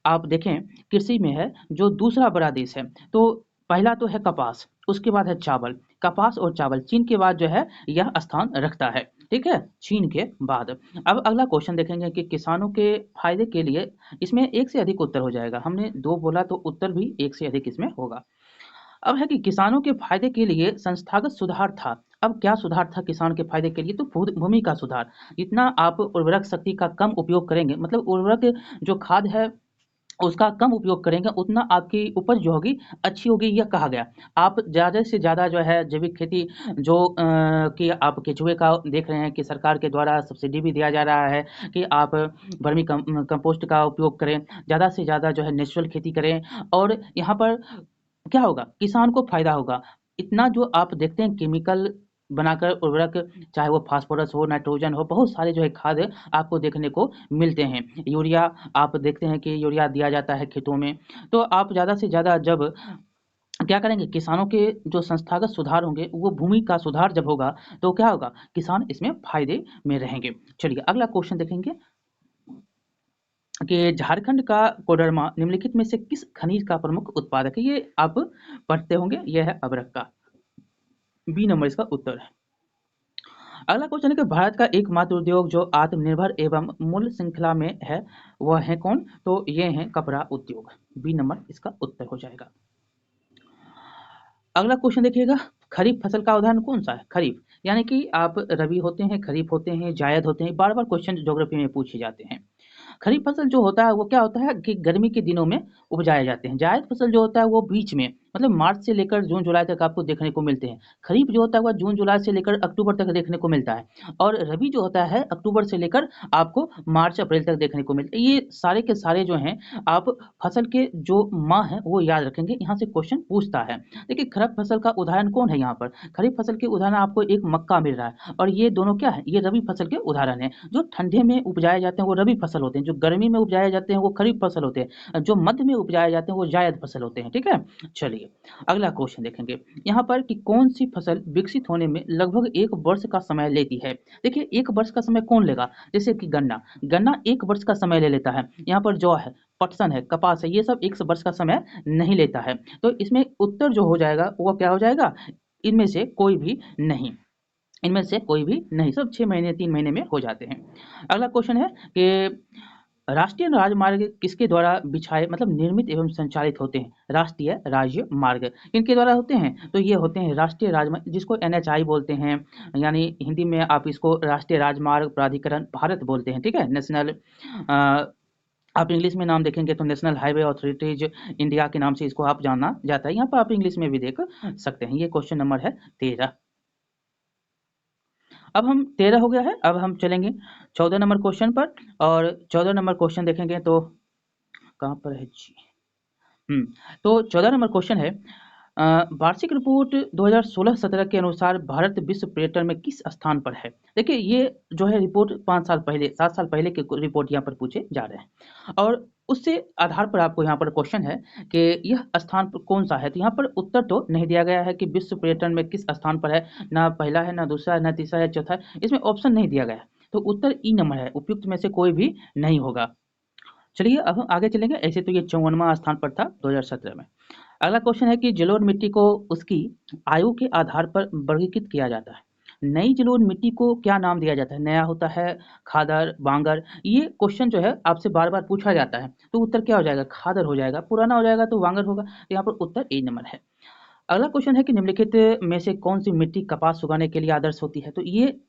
आप देखें कृषि में है जो दूसरा बड़ा देश है? तो पहला तो है कपास, उसके बाद है चावल। कपास और चावल चीन के बाद जो है यह स्थान रखता है, ठीक है, चीन के बाद। अब अगला क्वेश्चन देखेंगे कि किसानों के फायदे के लिए, इसमें एक से अधिक उत्तर हो जाएगा, हमने दो बोला तो उत्तर भी एक से अधिक इसमें होगा। अब है कि किसानों के फायदे के लिए संस्थागत सुधार था। अब क्या सुधार था किसान के फायदे के लिए? तो भूमि का सुधार। जितना आप उर्वरक शक्ति का कम उपयोग करेंगे, मतलब उर्वरक जो खाद है उसका कम उपयोग करेंगे, उतना आपकी उपज जो होगी अच्छी होगी, यह कहा गया। आप ज़्यादा से ज़्यादा जो है जैविक खेती जो कि आप केचुए का देख रहे हैं कि सरकार के द्वारा सब्सिडी भी दिया जा रहा है कि आप वर्मी कंपोस्ट का उपयोग करें, ज़्यादा से ज़्यादा जो है नेचुरल खेती करें, और यहाँ पर क्या होगा, किसान को फायदा होगा। इतना जो आप देखते हैं केमिकल बनाकर उर्वरक, चाहे वो फास्फोरस हो, नाइट्रोजन हो, बहुत सारे जो है खाद आपको देखने को मिलते हैं। यूरिया आप देखते हैं कि यूरिया दिया जाता है खेतों में। तो आप ज़्यादा से ज़्यादा जब क्या करेंगे, किसानों के जो संस्थागत सुधार होंगे, वो भूमि का सुधार जब होगा तो क्या होगा, किसान इसमें फायदे में रहेंगे। चलिए अगला क्वेश्चन देखेंगे कि झारखंड का कोडरमा निम्नलिखित में से किस खनिज का प्रमुख उत्पादक है? ये आप पढ़ते होंगे, यह है अभ्रक का, बी नंबर इसका उत्तर है। अगला क्वेश्चन है कि भारत का एकमात्र उद्योग जो आत्मनिर्भर एवं मूल्य श्रृंखला में है, वह है कौन? तो ये है कपड़ा उद्योग, बी नंबर इसका उत्तर हो जाएगा। अगला क्वेश्चन देखिएगा, खरीफ फसल का उदाहरण कौन सा है? खरीफ यानी कि आप रबी होते हैं, खरीफ होते हैं, जायद होते हैं, बार बार क्वेश्चन ज्योग्राफी में पूछे जाते हैं। खरीफ फसल जो होता है वो क्या होता है कि गर्मी के दिनों में उपजाए जाते हैं। जायद फसल जो होता है वो बीच में, मतलब मार्च से लेकर जून जुलाई तक आपको देखने को मिलते हैं। खरीफ जो होता है वह जून जुलाई से लेकर अक्टूबर तक देखने को मिलता है, और रबी जो होता है अक्टूबर से लेकर आपको मार्च अप्रैल तक देखने को मिलता है। ये सारे के सारे जो हैं आप फसल के जो माह हैं वो याद रखेंगे, यहाँ से क्वेश्चन पूछता है। देखिए खरीफ फसल का उदाहरण कौन है यहाँ पर? खरीफ फसल के उदाहरण आपको एक मक्का मिल रहा है, और ये दोनों क्या है, ये रबी फसल के उदाहरण है। जो ठंडे में उपजाए जाते हैं वो रबी फसल होते हैं, जो गर्मी में उपजाए जाते हैं वो खरीफ फसल होते हैं, जो मध्य में उपजाए जाते हैं वो जायद फसल होते हैं, ठीक है। चलिए अगला क्वेश्चन देखेंगे यहाँ पर कि कौन सी फसल विकसित होने में लगभग 1 वर्ष का समय लेती है? देखिए 1 वर्ष का समय कौन लेगा? जैसे कि गन्ना, गन्ना 1 वर्ष का समय ले लेता है। यहाँ पर जौ है, पटसन है, कपास है, ये सब 1 वर्ष का समय नहीं लेता है। तो इसमें उत्तर जो हो जाएगा वो क्या हो जाएगा, इनमें से कोई भी नहीं, इनमें से कोई भी नहीं, सब 6 महीने 3 महीने में हो जाते हैं। अगला क्वेश्चन है कि राष्ट्रीय राजमार्ग किसके द्वारा बिछाए, मतलब निर्मित एवं संचालित होते हैं? राष्ट्रीय राजमार्ग किनके द्वारा होते हैं? तो ये होते हैं राष्ट्रीय राजमार्ग, जिसको NHI बोलते हैं, यानी हिंदी में आप इसको राष्ट्रीय राजमार्ग प्राधिकरण भारत बोलते हैं, ठीक है। नेशनल आप इंग्लिश में नाम देखेंगे तो नेशनल हाईवे अथॉरिटीज इंडिया के नाम से इसको आप जाना जाता है। यहाँ पर आप इंग्लिश में भी देख सकते हैं। ये क्वेश्चन नंबर है 13। अब हम 13 हो गया है, अब हम चलेंगे 14 नंबर क्वेश्चन पर, और 14 नंबर क्वेश्चन देखेंगे तो कहाँ पर है जी, तो 14 नंबर क्वेश्चन है, वार्षिक रिपोर्ट 2016-17 के अनुसार भारत विश्व पर्यटन में किस स्थान पर है? देखिए ये जो है रिपोर्ट 5 साल पहले 7 साल पहले के रिपोर्ट यहाँ पर पूछे जा रहे हैं, और उससे आधार पर आपको यहाँ पर क्वेश्चन है कि यह स्थान पर कौन सा है। तो यहाँ पर उत्तर तो नहीं दिया गया है कि विश्व पर्यटन में किस स्थान पर है, ना पहला है, ना दूसरा है, ना तीसरा है, चौथा है, इसमें ऑप्शन नहीं दिया गया है। तो उत्तर ई नंबर है, उपयुक्त में से कोई भी नहीं होगा। चलिए अब हम आगे चलेंगे। ऐसे तो ये 54वां स्थान पर था 2017 में। अगला क्वेश्चन है कि जलोढ़ मिट्टी को उसकी आयु के आधार पर वर्गीकृत किया जाता है। नई जलोढ़ मिट्टी को क्या नाम दिया जाता है? नया होता है, खादर, बांगर। ये क्वेश्चन जो है आपसे बार बार पूछा जाता है, तो उत्तर क्या हो जाएगा, खादर हो जाएगा। पुराना हो जाएगा तो बांगर होगा। तो यहाँ पर उत्तर ए नंबर है। अगला क्वेश्चन है कि निम्नलिखित में से कौन सी मिट्टी कपास उगाने के लिए आदर्श होती है? तो ये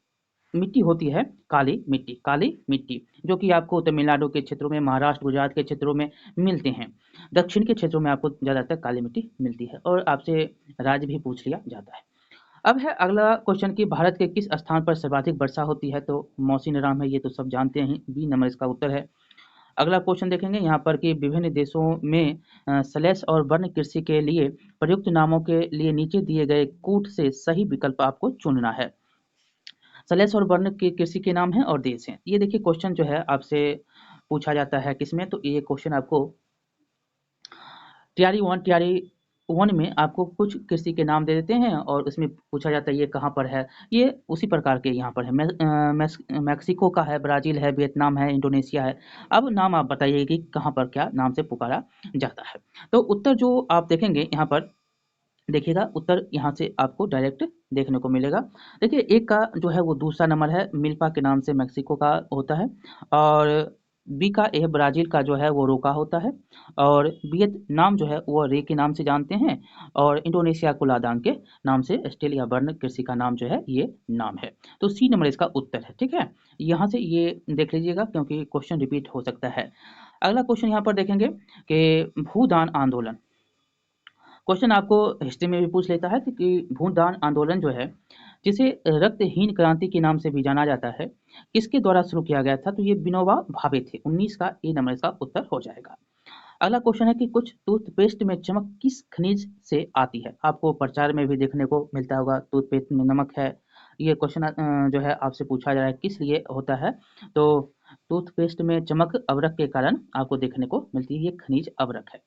मिट्टी होती है काली मिट्टी, काली मिट्टी जो कि आपको तमिलनाडु के क्षेत्रों में, महाराष्ट्र गुजरात के क्षेत्रों में मिलते हैं। दक्षिण के क्षेत्रों में आपको ज़्यादातर काली मिट्टी मिलती है, और आपसे राज्य भी पूछ लिया जाता है। अब है अगला क्वेश्चन कि भारत के किस स्थान पर सर्वाधिक वर्षा होती है? तो मौसिनराम है, ये तो सब जानते हैं, बी नंबर इसका उत्तर है। अगला क्वेश्चन देखेंगे यहाँ पर कि विभिन्न देशों में स्लैश और वर्ण कृषि के लिए प्रयुक्त नामों के लिए नीचे दिए गए कूट से सही विकल्प आपको चुनना है। स्लैश और वर्ण के कृषि के नाम हैं और देश हैं। ये देखिए क्वेश्चन जो है आपसे पूछा जाता है किसमें, तो ये क्वेश्चन आपको TRE 1 में आपको कुछ कृषि के नाम दे देते हैं, और उसमें पूछा जाता है ये कहाँ पर है। ये उसी प्रकार के यहाँ पर है, मैक्सिको का है, ब्राज़ील है, वियतनाम है, इंडोनेशिया है। अब नाम आप बताइए कि कहाँ पर क्या नाम से पुकारा जाता है। तो उत्तर जो आप देखेंगे यहाँ पर देखिएगा उत्तर यहाँ से आपको डायरेक्ट देखने को मिलेगा। देखिए एक का जो है वो दूसरा नंबर है, मिल्पा के नाम से मेक्सिको का होता है, और बी का ए ब्राज़ील का जो है वो रोका होता है, और वियतनाम जो है वो रे के नाम से जानते हैं, और इंडोनेशिया को लादांग के नाम से, ऑस्ट्रेलिया वर्ण कृषि का नाम जो है ये नाम है। तो सी नंबर इसका उत्तर है, ठीक है। यहाँ से ये देख लीजिएगा क्योंकि क्वेश्चन रिपीट हो सकता है। अगला क्वेश्चन यहाँ पर देखेंगे कि भूदान आंदोलन। क्वेश्चन आपको हिस्ट्री में भी पूछ लेता है कि भूदान आंदोलन जो है, जिसे रक्तहीन क्रांति के नाम से भी जाना जाता है, किसके द्वारा शुरू किया गया था? तो ये विनोबा भावे थे। 19 का ए नंबर इसका उत्तर हो जाएगा। अगला क्वेश्चन है कि कुछ टूथपेस्ट में चमक किस खनिज से आती है? आपको प्रचार में भी देखने को मिलता होगा, टूथपेस्ट में नमक है। ये क्वेश्चन जो है आपसे पूछा जा रहा है किस लिए होता है? तो टूथपेस्ट में चमक अवरक के कारण आपको देखने को मिलती है, ये खनिज अवरक है।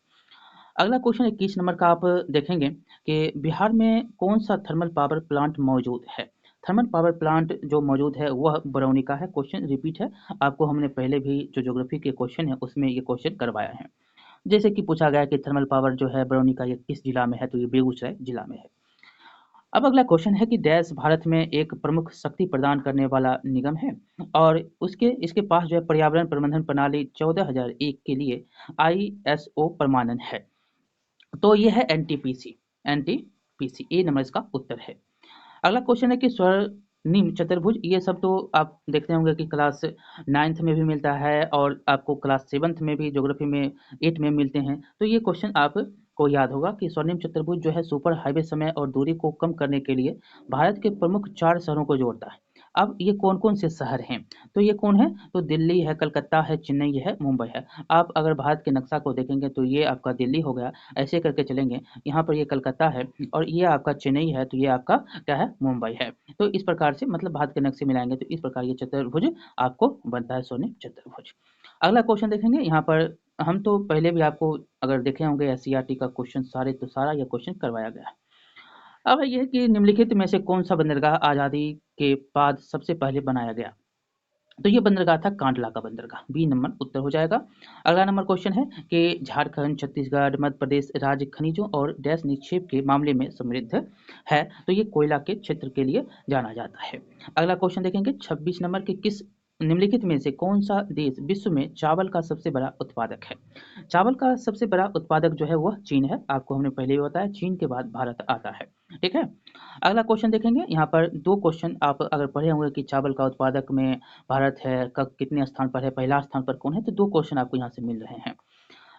अगला क्वेश्चन 21 नंबर का आप देखेंगे कि बिहार में कौन सा थर्मल पावर प्लांट मौजूद है? थर्मल पावर प्लांट जो मौजूद है वह बरौनी का है। क्वेश्चन रिपीट है, आपको हमने पहले भी जो ज्योग्राफी के क्वेश्चन है उसमें ये क्वेश्चन करवाया है। जैसे कि पूछा गया कि थर्मल पावर जो है बरौनी का, ये किस जिला में है? तो ये बेगूसराय जिला में है। अब अगला क्वेश्चन है कि डैश भारत में एक प्रमुख शक्ति प्रदान करने वाला निगम है, और उसके इसके पास जो है पर्यावरण प्रबंधन प्रणाली 14001 के लिए ISO प्रमाणन है। तो ये है एनटीपीसी। एनटीपीसी ए नंबर इसका उत्तर है। अगला क्वेश्चन है कि स्वर्णिम चतुर्भुज, ये सब तो आप देखते होंगे कि क्लास 9th में भी मिलता है, और आपको क्लास 7th में भी, ज्योग्राफी में 8 में मिलते हैं। तो ये क्वेश्चन आपको याद होगा कि स्वर्णिम चतुर्भुज जो है सुपर हाईवे समय और दूरी को कम करने के लिए भारत के प्रमुख 4 शहरों को जोड़ता है। अब ये कौन-कौन से शहर हैं? तो ये कौन है? तो दिल्ली है, कलकत्ता है, चेन्नई है, मुंबई है। आप अगर भारत के नक्शा को देखेंगे तो ये आपका दिल्ली हो गया, ऐसे करके चलेंगे, यहाँ पर ये कलकत्ता है, और ये आपका चेन्नई है, तो ये आपका क्या है? मुंबई है। तो इस प्रकार से मतलब भारत के नक्शे मिलाएँगे तो इस प्रकार ये चतुर्भुज आपको बनता है, स्वर्णिम चतुर्भुज। अगला क्वेश्चन देखेंगे, यहाँ पर हम तो पहले भी आपको अगर देखे होंगे एससीईआरटी का क्वेश्चन, सारे तो सारा ये क्वेश्चन करवाया गया है। अब ये है कि निम्नलिखित में से कौन सा बंदरगाह आज़ादी के बाद सबसे पहले बनाया गया? तो ये बंदरगाह था कांडला का बंदरगाह, बी नंबर उत्तर हो जाएगा। अगला नंबर क्वेश्चन है कि झारखंड, छत्तीसगढ़, मध्य प्रदेश राज्य खनिजों और डैश निक्षेप के मामले में समृद्ध है, तो ये कोयला के क्षेत्र के लिए जाना जाता है। अगला क्वेश्चन देखेंगे 26 नंबर के किस निम्नलिखित में से कौन सा देश विश्व में चावल का सबसे बड़ा उत्पादक है? चावल का सबसे बड़ा उत्पादक जो है वह चीन है, आपको हमने पहले ही बताया, चीन के बाद भारत आता है, ठीक है। अगला क्वेश्चन देखेंगे, यहाँ पर दो क्वेश्चन आप अगर पढ़े होंगे कि चावल का उत्पादक में भारत है, कब कितने स्थान पर है, पहला स्थान पर कौन है, तो दो क्वेश्चन आपको यहाँ से मिल रहे हैं।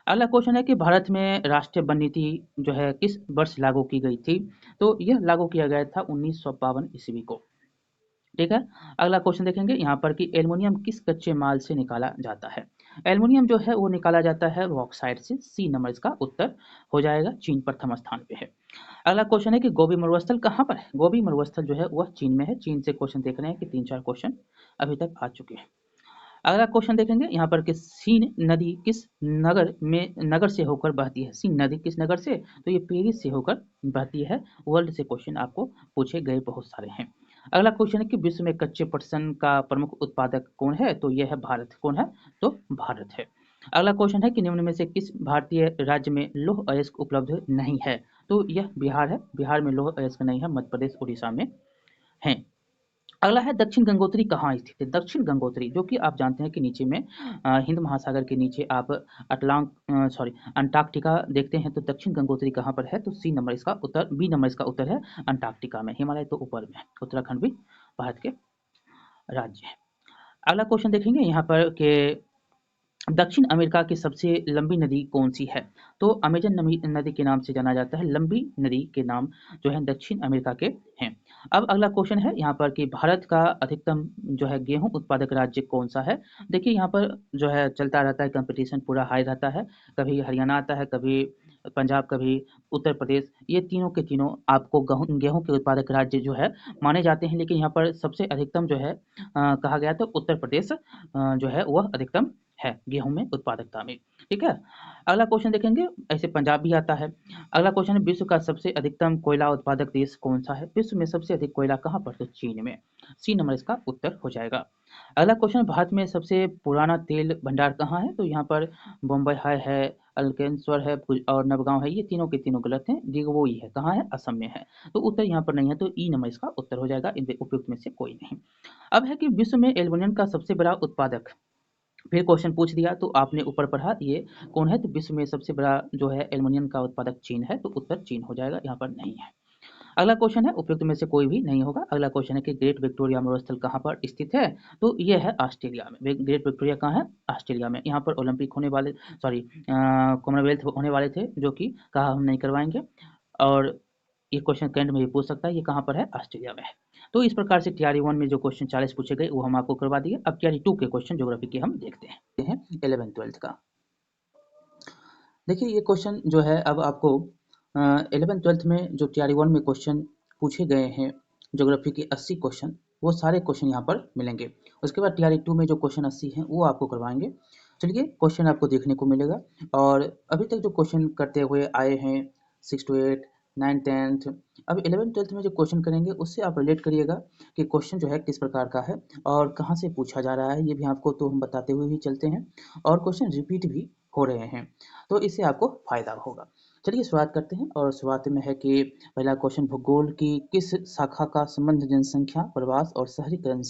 अगला क्वेश्चन है कि भारत में राष्ट्रीय वन नीति जो है किस वर्ष लागू की गई थी? तो यह लागू किया गया था 1952 ईस्वी को, ठीक है। अगला क्वेश्चन देखेंगे यहाँ पर कि एल्युमिनियम किस कच्चे माल से निकाला जाता है? एल्युमिनियम जो है वो निकाला जाता है बॉक्साइट से, सी नंबर इसका उत्तर हो जाएगा, चीन प्रथम स्थान पे है। अगला क्वेश्चन है कि गोबी मरुस्थल कहाँ पर है? गोबी मरुस्थल जो है वह चीन में है। चीन से क्वेश्चन देख रहे हैं कि 3-4 क्वेश्चन अभी तक आ चुके हैं। अगला क्वेश्चन देखेंगे यहाँ पर कि सीन नदी किस नगर से होकर बहती है? सीन नदी किस नगर से? तो ये पेरिस से होकर बहती है। वर्ल्ड से क्वेश्चन आपको पूछे गए बहुत सारे हैं। अगला क्वेश्चन है कि विश्व में कच्चे पटसन का प्रमुख उत्पादक कौन है? तो यह है भारत। कौन है? तो भारत है। अगला क्वेश्चन है कि निम्न में से किस भारतीय राज्य में लौह अयस्क उपलब्ध नहीं है? तो यह बिहार है। बिहार में लौह अयस्क नहीं है, मध्य प्रदेश, उड़ीसा में है। अगला है दक्षिण गंगोत्री कहाँ स्थित है? दक्षिण गंगोत्री जो कि आप जानते हैं कि नीचे में हिंद महासागर के नीचे आप अंटार्कटिका देखते हैं, तो दक्षिण गंगोत्री कहाँ पर है? तो सी नंबर इसका उत्तर, बी नंबर इसका उत्तर है, अंटार्कटिका में। हिमालय तो ऊपर में है, उत्तराखंड भी भारत के राज्य है। अगला क्वेश्चन देखेंगे यहाँ पर कि दक्षिण अमेरिका की सबसे लंबी नदी कौन सी है? तो अमेजन नदी के नाम से जाना जाता है। लंबी नदी के नाम जो है दक्षिण अमेरिका के हैं। अब अगला क्वेश्चन है यहाँ पर कि भारत का अधिकतम जो है गेहूं उत्पादक राज्य कौन सा है? देखिए यहाँ पर जो है चलता रहता है, कंपटीशन पूरा हाई रहता है, कभी हरियाणा आता है, कभी पंजाब, कभी उत्तर प्रदेश, ये तीनों के तीनों आपको गेहूं के उत्पादक राज्य जो है माने जाते हैं, लेकिन यहाँ पर सबसे अधिकतम जो है कहा गया तो उत्तर प्रदेश जो है वह अधिकतम है गेहूं में उत्पादकता में, ठीक है। अगला क्वेश्चन देखेंगे, ऐसे पंजाब भी आता है। अगला क्वेश्चन है विश्व का सबसे अधिकतम कोयला उत्पादक देश कौन सा है? विश्व में सबसे अधिक कोयला कहाँ पर? तो चीन में, सी नंबर इसका उत्तर हो जाएगा। अगला क्वेश्चन, भारत में सबसे पुराना तेल भंडार कहाँ है? तो यहाँ पर बम्बई हाई है, अलकेश्वर है और नवगांव है, ये तीनों के तीनों गलत हैं। डिगबोई है, कहाँ है? असम में है। तो उत्तर यहाँ पर नहीं है, तो ई नंबर इसका उत्तर हो जाएगा, इन उपयुक्त में से कोई नहीं। अब है कि विश्व में एल्युमिनियम का सबसे बड़ा उत्पादक, फिर क्वेश्चन पूछ दिया तो आपने ऊपर पढ़ा ये कौन है, तो विश्व में सबसे बड़ा जो है एल्युमिनियम का उत्पादक चीन है, तो उत्तर चीन हो जाएगा, यहाँ पर नहीं है। अगला क्वेश्चन है, उपयुक्त में से कोई भी नहीं होगा। अगला क्वेश्चन है कि ग्रेट विक्टोरिया मरुस्थल कहाँ पर स्थित है, तो ये है ऑस्ट्रेलिया में। ग्रेट विक्टोरिया कहाँ है? ऑस्ट्रेलिया में। यहाँ पर ओलंपिक होने वाले, सॉरी कॉमनवेल्थ होने वाले थे, जो कि कहा हम नहीं करवाएंगे, और ये क्वेश्चन करंट में भी पूछ सकता है, ये कहाँ पर है? ऑस्ट्रेलिया में है। तो इस प्रकार से टीआरई 1 में जो क्वेश्चन 40 पूछे गए वो हम आपको करवा दिए। अब टीआरई 2 के क्वेश्चन ज्योग्राफी के हम देखते हैं 11th-12th का। देखिए ये क्वेश्चन जो है, अब आपको 11th-12th में जो टीआरई 1 में क्वेश्चन पूछे गए हैं ज्योग्राफी के 80 क्वेश्चन, वो सारे क्वेश्चन यहाँ पर मिलेंगे। उसके बाद टीआरई 2 में जो क्वेश्चन 80 हैं वो आपको करवाएंगे। चलिए क्वेश्चन आपको देखने को मिलेगा, और अभी तक जो क्वेश्चन करते हुए आए हैं 6 to 8, 9, 10th, अब 11th-12th में जो क्वेश्चन करेंगे उससे आप रिलेट करिएगा कि क्वेश्चन जो है किस प्रकार का है और कहाँ से पूछा जा रहा है, ये भी आपको तो हम बताते हुए ही चलते हैं, और क्वेश्चन रिपीट भी हो रहे हैं, तो इससे आपको फायदा होगा। चलिए शुरुआत करते हैं, और शुरुआत में है कि पहला क्वेश्चन, भूगोल की किस शाखा का संबंध जनसंख्या, प्रवास और शहरीकरण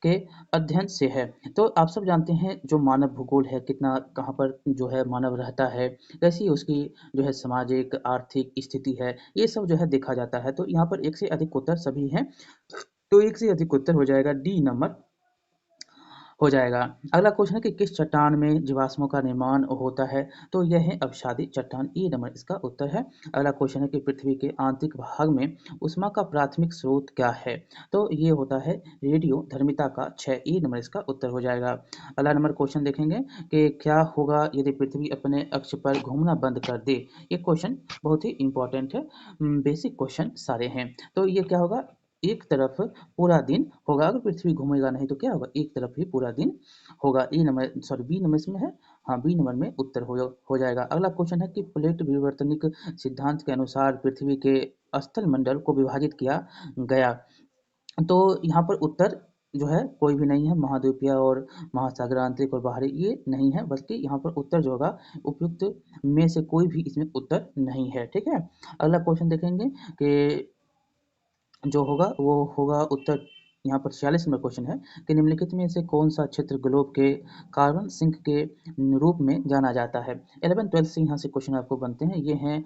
के अध्ययन से है? तो आप सब जानते हैं जो मानव भूगोल है, कितना कहाँ पर जो है मानव रहता है, कैसी उसकी जो है सामाजिक आर्थिक स्थिति है, ये सब जो है देखा जाता है। तो यहाँ पर एक से अधिक उत्तर सभी हैं, तो एक से अधिक उत्तर हो जाएगा, डी नंबर हो जाएगा। अगला क्वेश्चन है कि किस चट्टान में जीवाश्मों का निर्माण होता है, तो यह है अवसादी चट्टान, ई नंबर इसका उत्तर है। अगला क्वेश्चन है कि पृथ्वी के आंतरिक भाग में ऊष्मा का प्राथमिक स्रोत क्या है, तो ये होता है रेडियो धर्मिता का क्षय, ई नंबर इसका उत्तर हो जाएगा। अगला नंबर क्वेश्चन देखेंगे कि क्या होगा यदि पृथ्वी अपने अक्ष पर घूमना बंद कर दे, ये क्वेश्चन बहुत ही इंपॉर्टेंट है, बेसिक क्वेश्चन सारे हैं। तो ये क्या होगा, एक तरफ पूरा दिन होगा, अगर पृथ्वी घूमेगा नहीं तो क्या होगा, एक तरफ ही पूरा दिन होगा। ए नंबर, सॉरी बी नंबर इसमें है, हाँ बी नंबर में उत्तर हो जाएगा। अगला क्वेश्चन है कि प्लेट विवर्तनिक सिद्धांत के अनुसार पृथ्वी के स्थल मंडल को विभाजित किया गया, तो यहाँ पर उत्तर जो है कोई भी नहीं है, महाद्वीपीय और महासागर आंतरिक और बाहरी ये नहीं है, बल्कि यहाँ पर उत्तर जो होगा उपयुक्त में से कोई भी इसमें उत्तर नहीं है। ठीक है, अगला क्वेश्चन देखेंगे कि जो होगा वो होगा उत्तर, यहाँ पर 46 नंबर क्वेश्चन है कि निम्नलिखित में से कौन सा क्षेत्र ग्लोब के कार्बन सिंक के रूप में जाना जाता है। 11th-12th से यहाँ से क्वेश्चन आपको बनते हैं, ये हैं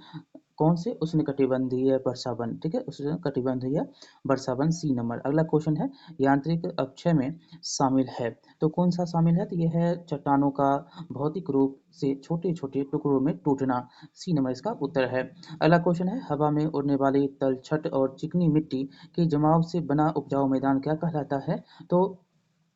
कौन से, उष्णकटिबंधीय वर्षावन, ठीक है, उष्णकटिबंधीय वर्षावन, सी नंबर। अगला क्वेश्चन है यांत्रिक अपक्षय में शामिल है, तो कौन सा शामिल है, तो यह है चट्टानों का भौतिक रूप से छोटे छोटे टुकड़ों में टूटना, सी नंबर इसका उत्तर है। अगला क्वेश्चन है हवा में उड़ने वाली तलछट और चिकनी मिट्टी के जमाव से बना उपजाऊ मैदान क्या कहलाता है, तो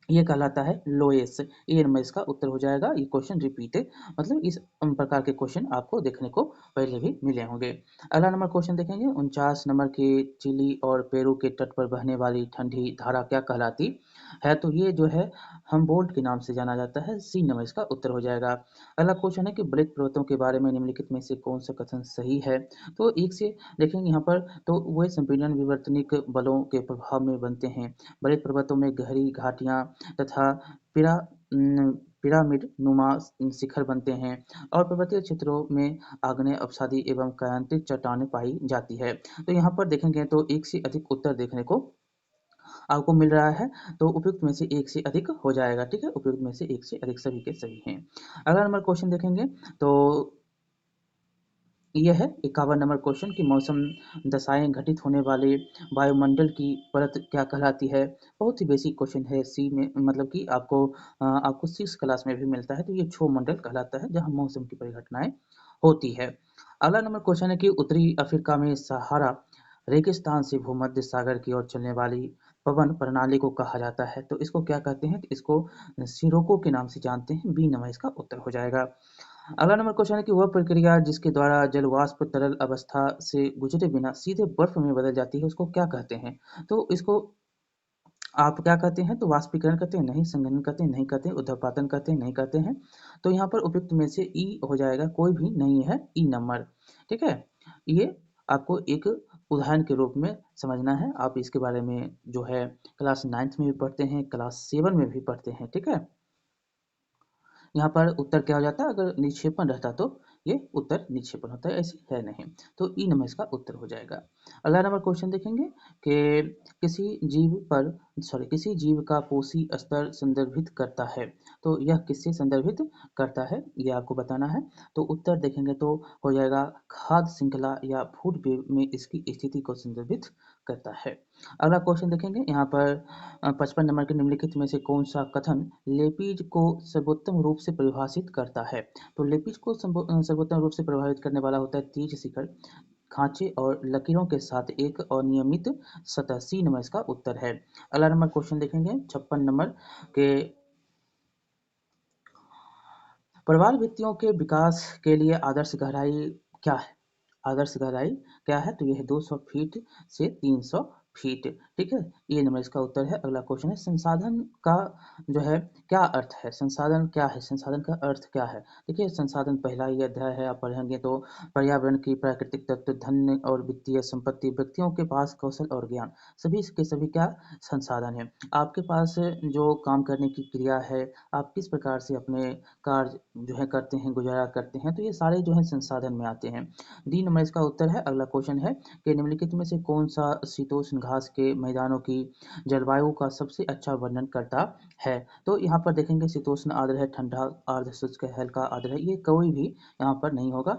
ये कहलाता है लोएस, ए नंबर इसका उत्तर हो जाएगा। ये क्वेश्चन रिपीट, मतलब इस प्रकार के क्वेश्चन आपको देखने को पहले भी मिले होंगे। अगला नंबर क्वेश्चन देखेंगे 49 नंबर के, चिली और पेरू के तट पर बहने वाली ठंडी धारा क्या कहलाती है, तो ये जो है हमबोल्ट के नाम से जाना जाता है, सी नंबर इसका उत्तर हो जाएगा। अगला क्वेश्चन है कि बलित पर्वतों के बारे में निम्नलिखित में से कौन सा कथन सही है, तो एक से देखेंगे यहाँ पर, तो वे संपीड़न विवर्तनिक बलों के प्रभाव में बनते हैं। बलित पर्वतों में गहरी घाटियाँ तथा पिरामिड नुमा शिखर बनते हैं, और पर्वतीय क्षेत्रों में आग्नेय अवसादी एवं कायांतिक चट्टानें पाई जाती है। तो यहाँ पर देखेंगे तो एक से अधिक उत्तर देखने को आपको मिल रहा है, तो उपयुक्त में से एक से अधिक हो जाएगा। ठीक है, उपयुक्त में से एक से अधिक सभी के सही हैं। अगला नंबर क्वेश्चन देखेंगे तो यह है 51 नंबर क्वेश्चन की मौसम दशाएं घटित होने वाले वायुमंडल की परत क्या कहलाती है। बहुत ही बेसिक क्वेश्चन है, सी में मतलब कि आपको 6 क्लास में भी मिलता है, तो ये क्षोभमंडल कहलाता है जहां मौसम की परिघटनाएं होती है। अगला नंबर क्वेश्चन है कि उत्तरी अफ्रीका में सहारा रेगिस्तान से भूमध्य सागर की ओर चलने वाली पवन प्रणाली को कहा जाता है, तो इसको क्या कहते हैं, इसको सिरोको के नाम से जानते हैं, बी नंबर इसका उत्तर हो जाएगा। अगला नंबर क्वेश्चन है कि वह प्रक्रिया जिसके द्वारा जल वाष्प तरल अवस्था से गुजरे बिना सीधे बर्फ में बदल जाती है उसको क्या कहते हैं, तो इसको आप क्या कहते हैं, तो वाष्पीकरण कहते हैं, नहीं संघनन कहते हैं, नहीं कहते हैं, ऊर्ध्वपातन कहते हैं, नहीं कहते हैं, तो यहाँ पर उपयुक्त में से ई हो जाएगा, कोई भी नहीं है, ई नंबर। ठीक है, ये आपको एक उदाहरण के रूप में समझना है, आप इसके बारे में जो है क्लास 9th में भी पढ़ते हैं, क्लास 7 में भी पढ़ते हैं। ठीक है, यहाँ पर उत्तर क्या हो जाता है, अगर निक्षेपण रहता तो ये उत्तर निक्षेपण होता है, ऐसे है नहीं। तो ई नंबर इसका उत्तर हो जाएगा। अगला नंबर क्वेश्चन देखेंगे कि किसी जीव का पोषी स्तर संदर्भित करता है। तो यह किससे संदर्भित करता है, ये आपको बताना है। तो उत्तर देखेंगे तो हो जाएगा खाद्य श्रृंखला या फूड वेब में इसकी स्थिति को संदर्भित करता है। अगला क्वेश्चन देखेंगे यहाँ पर 55 नंबर के निम्नलिखित में से कौन सा कथन लेपिज को सर्वोत्तम रूप से परिभाषित करता है। तो लेपिज को सर्वोत्तम रूप से प्रभावित करने वाला होता है तेज शिखर, खांचे और लकीरों के साथ एक अनियमित सतह। सी नंबर इसका उत्तर है। अगला नंबर क्वेश्चन देखेंगे 56 नंबर के प्रवाल भित्तियों के विकास के लिए आदर्श गहराई क्या है। आदर्श गहराई क्या है, तो यह 200 फीट से 300 फीट। ठीक है, ये नंबर इसका उत्तर है। अगला क्वेश्चन है संसाधन का जो है क्या अर्थ है। संसाधन क्या है, संसाधन का अर्थ क्या है। देखिए संसाधन पहला ही अध्याय है, आप पढ़ेंगे तो पर्यावरण की प्राकृतिक तत्व, धन और वित्तीय संपत्ति, व्यक्तियों के पास कौशल और ज्ञान, सभी के सभी क्या संसाधन है। आपके पास जो काम करने की क्रिया है, आप किस प्रकार से अपने कार्य जो है करते हैं, गुजारा करते हैं, तो ये सारे जो है संसाधन में आते हैं। डी नंबर इसका उत्तर है। अगला क्वेश्चन है कि निम्नलिखित में से कौन सा शीतोष्ण घास के मैदानों की जलवायु का सबसे अच्छा वर्णन करता है। तो यहाँ पर देखेंगे शीतोष्ण आर्द्र है, ठंडा आर्द्र, शुष्क है, हल्का आर्द्र है, ये कोई भी यहाँ पर नहीं होगा।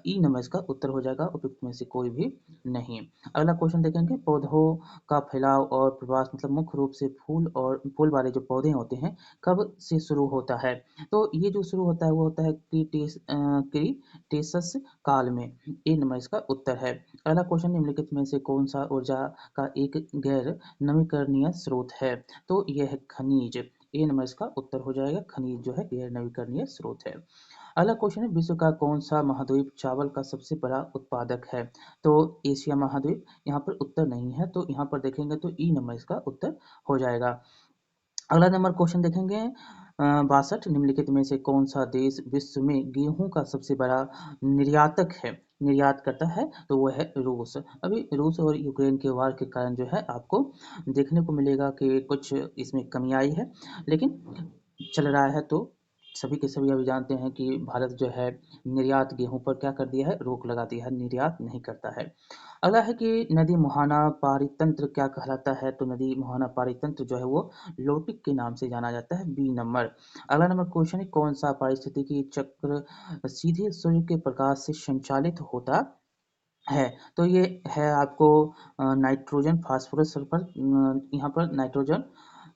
ई नंबर इसका उत्तर हो जाएगा, उपयुक्त में से कोई भी नहीं। अगला क्वेश्चन देखेंगे पौधों का फैलाव और प्रवास, मतलब मुख्य रूप से फूल वाले जो पौधे होते हैं कब से शुरू होता है। तो ये जो शुरू होता है वो होता है क्रीटेशस काल में। ए नंबर इसका उत्तर है। अगला क्वेश्चन निम्नलिखित में से कौन सा ऊर्जा का एक गैर नवीकरणीय स्रोत है। तो यह है खनिज। ए नंबर इसका उत्तर हो जाएगा, खनिज जो है गैर नवीकरणीय स्रोत है। अगला क्वेश्चन है विश्व का कौन सा महाद्वीप चावल का सबसे बड़ा उत्पादक है। तो एशिया महाद्वीप, यहाँ पर उत्तर नहीं है, तो यहाँ पर देखेंगे तो ई नंबर इसका उत्तर हो जाएगा। अगला नंबर क्वेश्चन देखेंगे 62 निम्नलिखित में से कौन सा देश विश्व में गेहूं का सबसे बड़ा निर्यातक है, निर्यात करता है। तो वो है रूस। अभी रूस और यूक्रेन के वार के कारण जो है आपको देखने को मिलेगा कि कुछ इसमें कमी आई है, लेकिन चल रहा है। तो सभी के सभी अभी जानते हैं कि भारत जो है निर्यात गेहूं पर क्या कर दिया है, रोक लगा दिया है, निर्यात नहीं करता है। अगला है कि नदी मुहाना पारितंत्र क्या कहलाता है। तो नदी मुहाना पारितंत्र जो है वो लोटिक के नाम से जाना जाता है। B number. अगला नंबर क्वेश्चन है कौन सा पारिस्थितिकी चक्र सीधे सूर्य के प्रकाश से संचालित होता है। तो ये है आपको नाइट्रोजन, फास्फोरस, सल्फर। यहाँ पर नाइट्रोजन,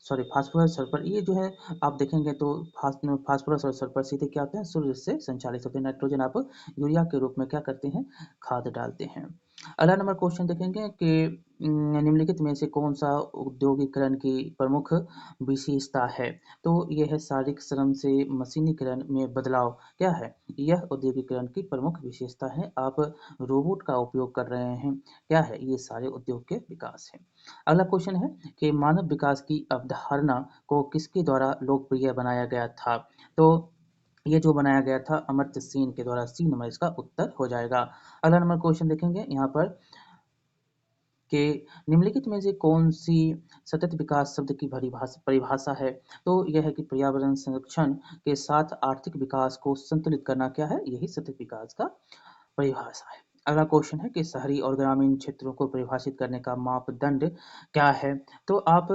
सॉरी फास्फोरस, सल्फर, ये जो है आप देखेंगे तो फास्फोरस और सल्फर सीधे क्या होते हैं, सूर्य से संचालित होते हैं। नाइट्रोजन आप यूरिया के रूप में क्या करते हैं, खाद डालते हैं। अगला नंबर क्वेश्चन देखेंगे कि निम्नलिखित में से कौन सा औद्योगिकरण की प्रमुख विशेषता है। तो यह है शारीरिक श्रम से मशीनीकरण में बदलाव। क्या है, यह औद्योगिकरण की प्रमुख विशेषता है। आप रोबोट का उपयोग कर रहे हैं, क्या है, ये सारे उद्योग के विकास है। अगला क्वेश्चन है कि मानव विकास की अवधारणा को किसके द्वारा लोकप्रिय बनाया गया था। तो ये जो बनाया गया था अमर्त्य सेन के द्वारा। सी नंबर इसका उत्तर हो जाएगा। अगला नंबर क्वेश्चन देखेंगे यहाँ पर कि निम्नलिखित में से कौन सी सतत विकास शब्द की परिभाषा है। तो यह है कि पर्यावरण संरक्षण के साथ आर्थिक विकास को संतुलित करना, क्या है, यही सतत विकास का परिभाषा है। अगला क्वेश्चन है कि शहरी और ग्रामीण क्षेत्रों को परिभाषित करने का मापदंड क्या है। तो आप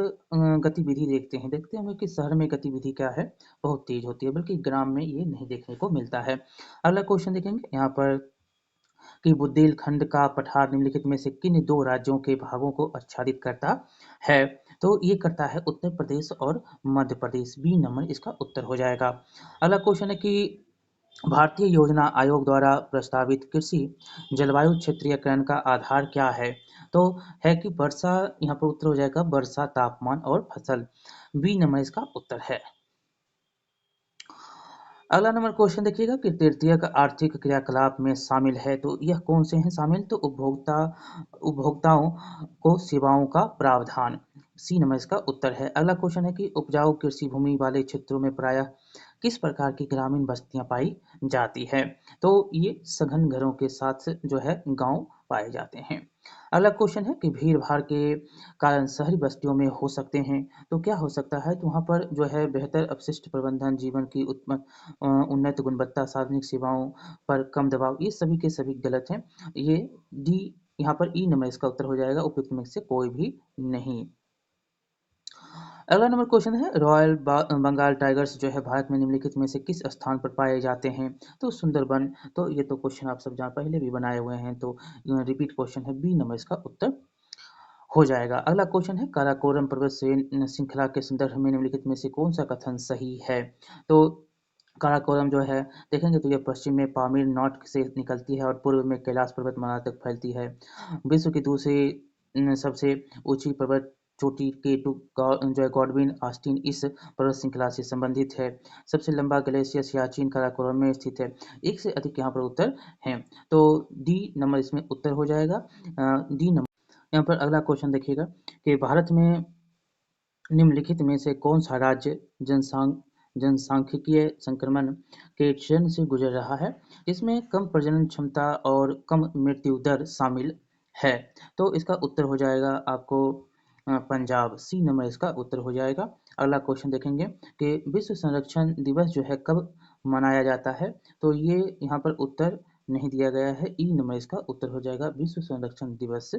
गतिविधि देखते होंगे कि शहर में गतिविधि क्या है, बहुत तेज होती है, बल्कि ग्राम में ये नहीं देखने को मिलता है। अगला क्वेश्चन देखेंगे यहाँ पर कि बुंदेलखंड का पठार निम्नलिखित में से किन दो राज्यों के भागों को आच्छादित करता है। तो ये करता है उत्तर प्रदेश और मध्य प्रदेश। बी नंबर इसका उत्तर हो जाएगा। अगला क्वेश्चन है कि भारतीय योजना आयोग द्वारा प्रस्तावित कृषि जलवायु क्षेत्रीयकरण का आधार क्या है। तो है कि वर्षा, यहाँ पर उत्तर हो जाएगा वर्षा, तापमान और फसल। बी नंबर इसका उत्तर है। अगला नंबर क्वेश्चन देखिएगा कि तृतीयक आर्थिक क्रियाकलाप में शामिल है। तो यह कौन से हैं शामिल, तो उपभोक्ताओं को सेवाओं का प्रावधान। सी नंबर इसका उत्तर है। अगला क्वेश्चन है कि उपजाऊ कृषि भूमि वाले क्षेत्रों में प्रायः किस प्रकार की ग्रामीण बस्तियां पाई जाती है। तो ये सघन घरों के साथ जो है गांव पाए जाते हैं। अगला क्वेश्चन है कि भीड़-भाड़ के कारण शहरी बस्तियों में हो सकते हैं, तो क्या हो सकता है? तो वहाँ पर जो है बेहतर अपशिष्ट प्रबंधन, जीवन की उन्नत गुणवत्ता, सार्वजनिक सेवाओं पर कम दबाव, ये सभी के सभी गलत हैं। ये डी यहाँ पर ई नंबर इसका उत्तर हो जाएगा, उपयुक्त में से कोई भी नहीं। अगला नंबर क्वेश्चन है रॉयल बंगाल टाइगर्स जो है भारत में निम्नलिखित में से किस स्थान पर पाए जाते हैं? तो सुंदरबन। तो ये तो क्वेश्चन आप सब जहाँ पहले भी बनाए हुए हैं, तो रिपीट क्वेश्चन है, बी नंबर इसका उत्तर हो जाएगा। अगला क्वेश्चन है काराकोरम पर्वत श्रृंखला के संदर्भ में निम्नलिखित में से कौन सा कथन सही है? तो काराकोरम जो है देखेंगे तो यह पश्चिम में पामीर नॉट से निकलती है और पूर्व में कैलाश पर्वतमाला तक फैलती है। विश्व की दूसरी सबसे ऊंची पर्वत चोटी केटू जो है गॉडविन ऑस्टिन इस पर्वत श्रृंखला से संबंधित है। सबसे लंबा ग्लेशियर सियाचिन काराकोरम में स्थित है। एक से अधिक यहाँ पर उत्तर हैं, तो डी नंबर इसमें उत्तर हो जाएगा। डी नंबर यहाँ पर अगला क्वेश्चन देखिएगा कि भारत में निम्नलिखित में से कौन सा राज्य जनसांख्यिकीय संक्रमण के चरण से गुजर रहा है, इसमें कम प्रजनन क्षमता और कम मृत्यु दर शामिल है? तो इसका उत्तर हो जाएगा आपको पंजाब। सी नंबर इसका उत्तर हो जाएगा। अगला क्वेश्चन देखेंगे कि विश्व संरक्षण दिवस जो है कब मनाया जाता है? तो ये यहाँ पर उत्तर नहीं दिया गया है, ई नंबर इसका उत्तर हो जाएगा। विश्व संरक्षण दिवस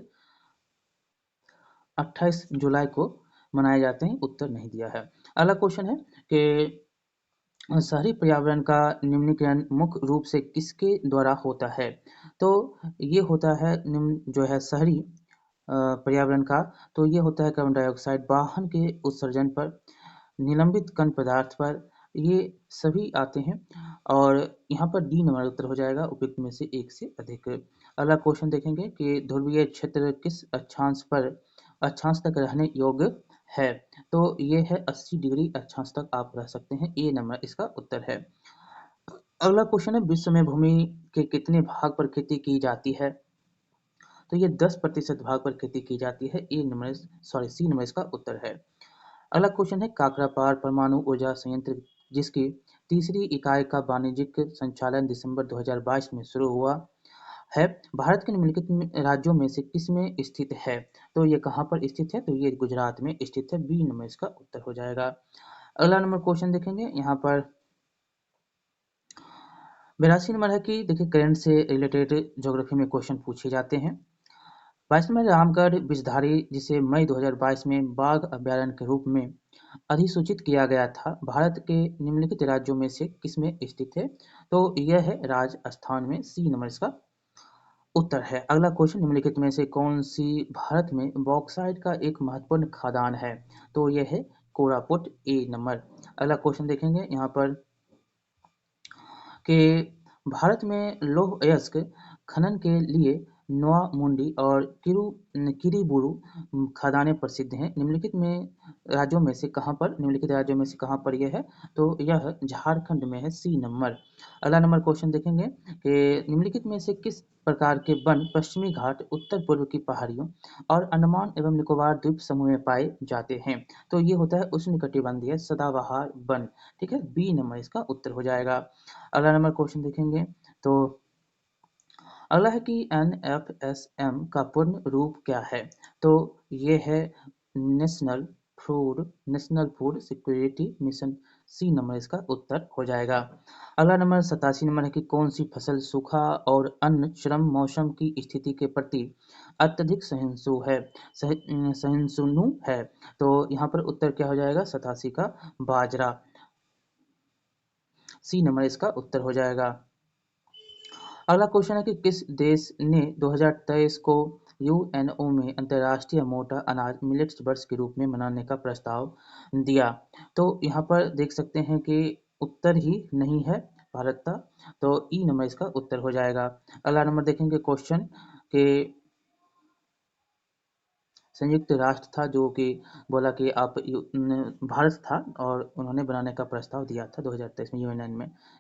28 जुलाई को मनाए जाते हैं, उत्तर नहीं दिया है। अगला क्वेश्चन है कि शहरी पर्यावरण का निम्नीकरण मुख्य रूप से किसके द्वारा होता है? तो ये होता है निम्न जो है शहरी पर्यावरण का, तो ये होता है कार्बन डाइऑक्साइड, वाहन के उत्सर्जन पर, निलंबित कण पदार्थ पर, ये सभी आते हैं और यहाँ पर डी नंबर उत्तर हो जाएगा, उपयुक्त में से एक से अधिक। अगला क्वेश्चन देखेंगे कि ध्रुवीय क्षेत्र किस अक्षांश तक रहने योग्य है? तो ये है 80 डिग्री अक्षांश तक आप रह सकते हैं, ए नंबर इसका उत्तर है। अगला क्वेश्चन है विश्व में भूमि के कितने भाग पर खेती की जाती है? तो ये 10% भाग पर खेती की जाती है, सी नंबर इसका उत्तर है। अगला क्वेश्चन है काकरापार परमाणु ऊर्जा संयंत्र जिसकी तीसरी इकाई का वाणिज्यिक संचालन दिसंबर 2022 में शुरू हुआ है, भारत के निम्नलिखित राज्यों में से किसमें स्थित है? तो ये कहाँ पर स्थित है? तो ये गुजरात में स्थित है, बी नंबर इसका उत्तर हो जाएगा। अगला नंबर क्वेश्चन देखेंगे यहाँ पर 82 नंबर है कि देखिए करंट से रिलेटेड ज्योग्राफी में क्वेश्चन पूछे जाते हैं। 22 में रामगढ़ बिजधारी जिसे मई 2022 में बाघ अभयारण्य के रूप में अधिसूचित किया गया था, भारत के निम्नलिखित राज्यों में से किसमें स्थित है? तो यह है राजस्थान में, सी नंबर इसका उत्तर है। अगला क्वेश्चन निम्नलिखित में से कौन सी भारत में बॉक्साइट का एक महत्वपूर्ण खदान है? तो यह है कोरापुट, ए नंबर। अगला क्वेश्चन देखेंगे यहाँ पर कि भारत में लौह अयस्क खनन के लिए नोआ मुंडी और किरीबुरू खदानें प्रसिद्ध हैं। निम्नलिखित राज्यों में से कहाँ पर यह है? तो यह झारखंड में है, सी नंबर। अगला नंबर क्वेश्चन देखेंगे कि निम्नलिखित में से किस प्रकार के वन पश्चिमी घाट, उत्तर पूर्व की पहाड़ियों और अंडमान एवं निकोबार द्वीप समूह में पाए जाते हैं? तो ये होता है उष्णकटिबंधीय सदाबहार वन, ठीक है, बी नंबर इसका उत्तर हो जाएगा। अगला नंबर क्वेश्चन देखेंगे तो अगला है कि एनएफएसएम का पूर्ण रूप क्या है? तो ये है national national food security mission, C number इसका उत्तर हो जाएगा। अगला नंबर 87 नंबर है कि कौन सी फसल सूखा और अन्य चरम मौसम की स्थिति के प्रति अत्यधिक सहिष्णु है? तो यहाँ पर उत्तर क्या हो जाएगा 87 का? बाजरा, सी नंबर इसका उत्तर हो जाएगा। अगला क्वेश्चन है कि किस देश ने 2023 को यूएनओ में अंतर्राष्ट्रीय मोटा अनाज मिलेट्स वर्ष के रूप में मनाने का प्रस्ताव दिया? तो यहाँ पर देख सकते हैं कि उत्तर ही नहीं है भारत का, तो ई नंबर इसका उत्तर हो जाएगा। अगला नंबर देखेंगे क्वेश्चन कि संयुक्त राष्ट्र था जो कि बोला कि भारत था और उन्होंने बनाने का प्रस्ताव दिया था 2023 में